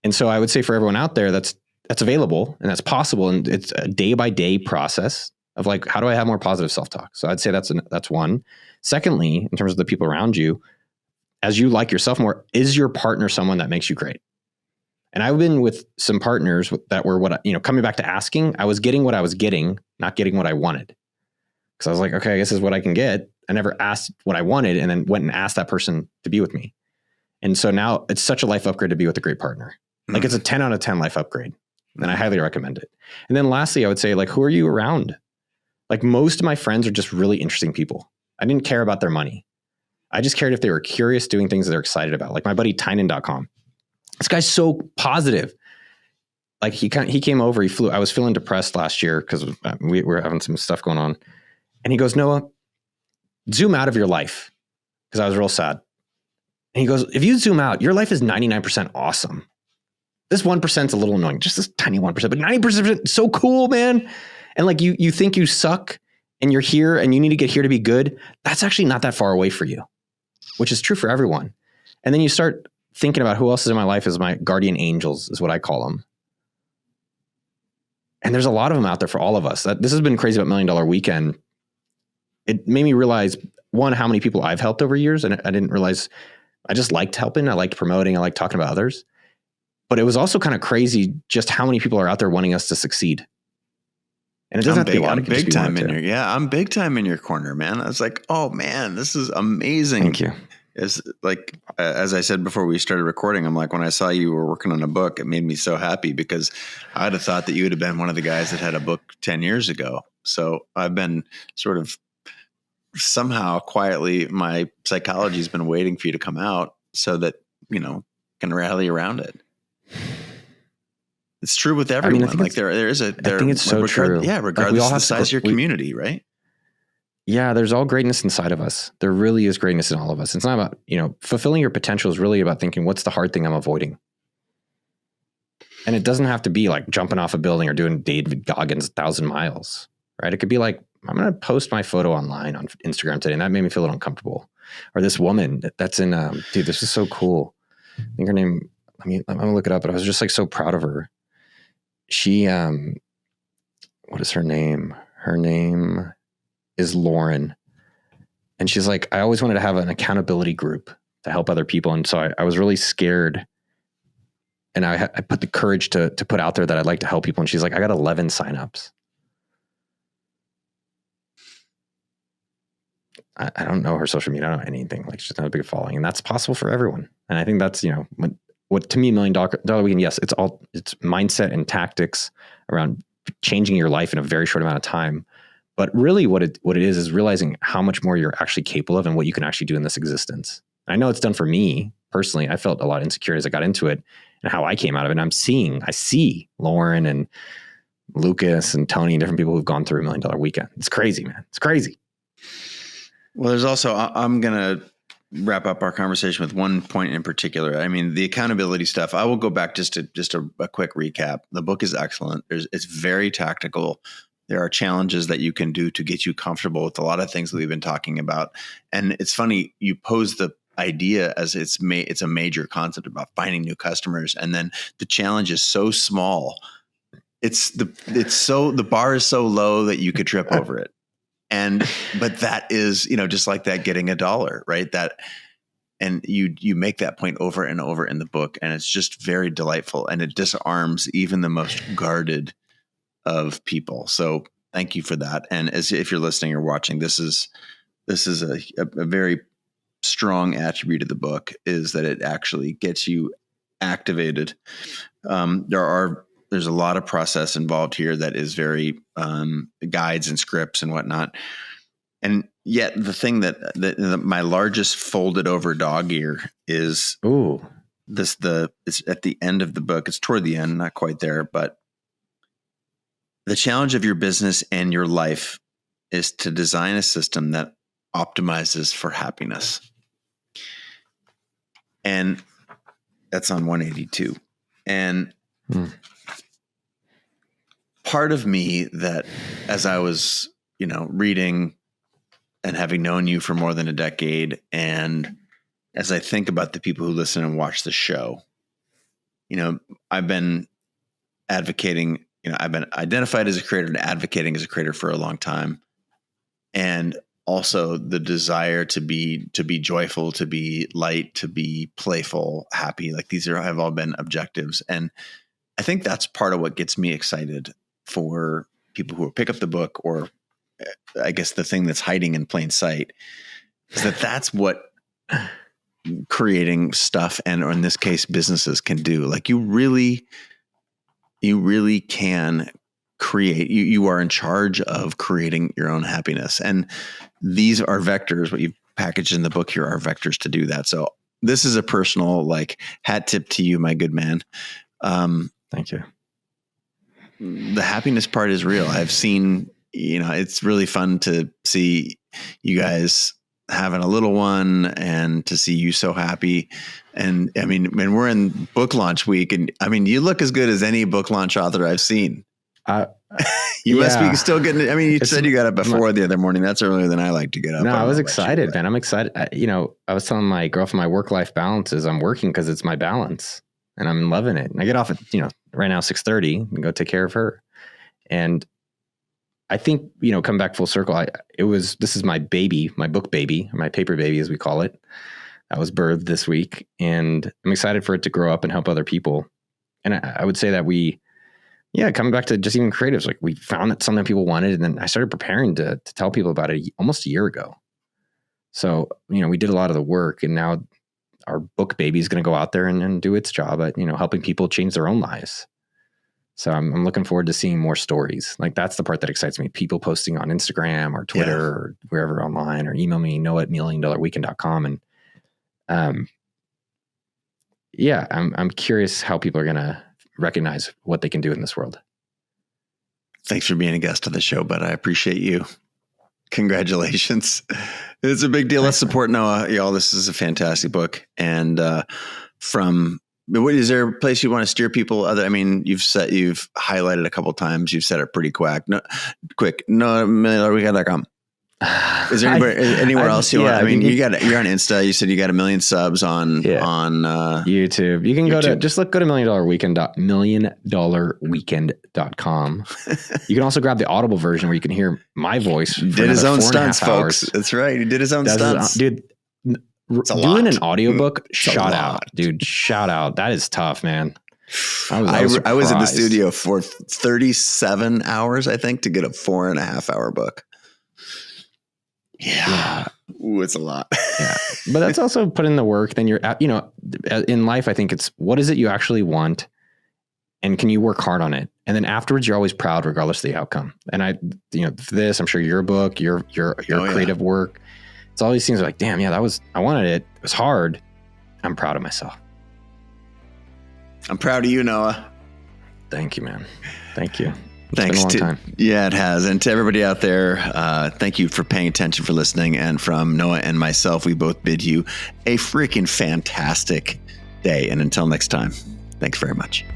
And so I would say for everyone out there, that's available and that's possible. And it's a day by day process of like, how do I have more positive self-talk? So I'd say that's one. Secondly, in terms of the people around you, as you like yourself more, is your partner someone that makes you great? And I've been with some partners that were coming back to asking, I was getting what I was getting, not getting what I wanted. Because I was like, okay, I guess this is what I can get. I never asked what I wanted and then went and asked that person to be with me. And so now it's such a life upgrade to be with a great partner. Like it's a 10 out of 10 life upgrade. And I highly recommend it. And then lastly, I would say, like, who are you around? Like most of my friends are just really interesting people. I didn't care about their money. I just cared if they were curious, doing things that they're excited about. Like my buddy Tynan.com. This guy's so positive. Like he came over, he flew. I was feeling depressed last year because we were having some stuff going on. And he goes, Noah, zoom out of your life. Because I was real sad. And he goes, if you zoom out, your life is 99% awesome. This 1% is a little annoying, just this tiny 1%, but 90% is so cool, man. And like you think you suck and you're here and you need to get here to be good. That's actually not that far away for you, which is true for everyone. And then you start thinking about who else is in my life as my guardian angels is what I call them. And there's a lot of them out there for all of us. This has been crazy about $1 Million Weekend. It made me realize, one, how many people I've helped over years. And I didn't realize I just liked helping. I liked promoting. I liked talking about others. But it was also kind of crazy just how many people are out there wanting us to succeed. And it doesn't have to be a lot. I'm big time in your corner, man. I was like, oh man, this is amazing. Thank you. It's like, as I said before we started recording, I'm like, when I saw you were working on a book, it made me so happy because I'd have thought that you would have been one of the guys that had a book 10 years ago. So I've been sort of somehow quietly, my psychology has been waiting for you to come out so that, can rally around it. It's true with everyone. I think it's so true. Yeah. Regardless of the size of your community, right? Yeah. There's all greatness inside of us. There really is greatness in all of us. It's not about, fulfilling your potential is really about thinking, what's the hard thing I'm avoiding? And it doesn't have to be like jumping off a building or doing David Goggins 1,000 miles, right? It could be like, I'm going to post my photo online on Instagram today. And that made me feel a little uncomfortable. Or this woman that's in, dude, this is so cool. I think her name, I'm going to look it up, but I was just like so proud of her. She, what is her name? Her name is Lauren. And she's like, I always wanted to have an accountability group to help other people. And so I was really scared. And I put the courage to put out there that I'd like to help people. And she's like, I got 11 signups. I don't know her social media. I don't know anything. Like she's not a big following. And that's possible for everyone. And I think that's, what to me, $1 Million Weekend, yes, it's mindset and tactics around changing your life in a very short amount of time. But really what it is realizing how much more you're actually capable of and what you can actually do in this existence. And I know it's done for me personally. I felt a lot of insecurity as I got into it and how I came out of it. And I see Lauren and Lucas and Tony and different people who've gone through $1 Million Weekend. It's crazy, man. It's crazy. Well, there's also, I'm going to wrap up our conversation with one point in particular. I mean, the accountability stuff, I will go back just a quick recap. The book is excellent. It's very tactical. There are challenges that you can do to get you comfortable with a lot of things that we've been talking about. And it's funny, you pose the idea as it's a major concept about finding new customers. And then the challenge is so small. The bar is so low that you could trip over it. But that is, just like that, getting $1, right? And you make that point over and over in the book, and it's just very delightful, and it disarms even the most guarded of people. So thank you for that. And if you're listening or watching, this is a very strong attribute of the book, is that it actually gets you activated. There's a lot of process involved here that is very guides and scripts and whatnot. And yet the thing that my largest folded over dog ear is it's at the end of the book. It's toward the end, not quite there, but the challenge of your business and your life is to design a system that optimizes for happiness. And that's on 182. And part of me that, as I was, reading and having known you for more than a decade, and as I think about the people who listen and watch the show, I've been advocating, I've been identified as a creator and advocating as a creator for a long time. And also the desire to be joyful, to be light, to be playful, happy. Like these have all been objectives. And I think that's part of what gets me excited for people who pick up the book, or I guess the thing that's hiding in plain sight, is that's what creating stuff, and or in this case, businesses, can do. Like you really can create, you are in charge of creating your own happiness. And these are vectors. What you've packaged in the book here are vectors to do that. So this is a personal hat tip to you, my good man. Thank you. The happiness part is real. I've seen, it's really fun to see you guys having a little one and to see you so happy. And I mean, when we're in book launch week, and I mean, you look as good as any book launch author I've seen. You must be still getting, I mean, you said you got up before the other morning. That's earlier than I like to get up. No, I was excited, man. I'm excited. I was telling my girlfriend, my work-life balance is I'm working because it's my balance and I'm loving it. And I get off at, right now, 6:30 and go take care of her. And I think, come back full circle. This is my baby, my book baby, or my paper baby, as we call it. I was birthed this week, and I'm excited for it to grow up and help other people. And I would say that coming back to just even creatives, like we found that something people wanted, and then I started preparing to tell people about it almost a year ago. So, we did a lot of the work, and now our book baby is going to go out there and do its job at, helping people change their own lives. So I'm looking forward to seeing more stories. Like that's the part that excites me. People posting on Instagram or Twitter or wherever online, or email me, noah@milliondollarweekend.com. And, I'm curious how people are going to recognize what they can do in this world. Thanks for being a guest on the show, bud. I appreciate you. Congratulations. It's a big deal. Let's support Noah. Y'all, this is a fantastic book. And is there a place you want to steer people? You've highlighted a couple of times. You've said it pretty quick. No.milliondollarweekend.com. Is there anywhere else you want? You're on Insta. You said you got 1 million subs on YouTube. You can go to milliondollarweekend.com. You can also grab the Audible version where you can hear my voice. Did his own stunts, folks. That's right. He did his own stunts. Dude, doing an audiobook, shout out, dude. Shout out. That is tough, man. I was in the studio for 37 hours, I think, to get a 4.5 hour book. Yeah. Ooh, it's a lot. Yeah. But that's also put in the work. Then you're in life, I think it's, what is it you actually want? And can you work hard on it? And then afterwards, you're always proud, regardless of the outcome. And I'm sure your book, your creative work, it's all these things like, damn, yeah, I wanted it. It was hard. I'm proud of myself. I'm proud of you, Noah. Thank you, man. Thank you. Thanks. Yeah, it has. And to everybody out there, thank you for paying attention, for listening. And from Noah and myself, we both bid you a freaking fantastic day. And until next time, thanks very much.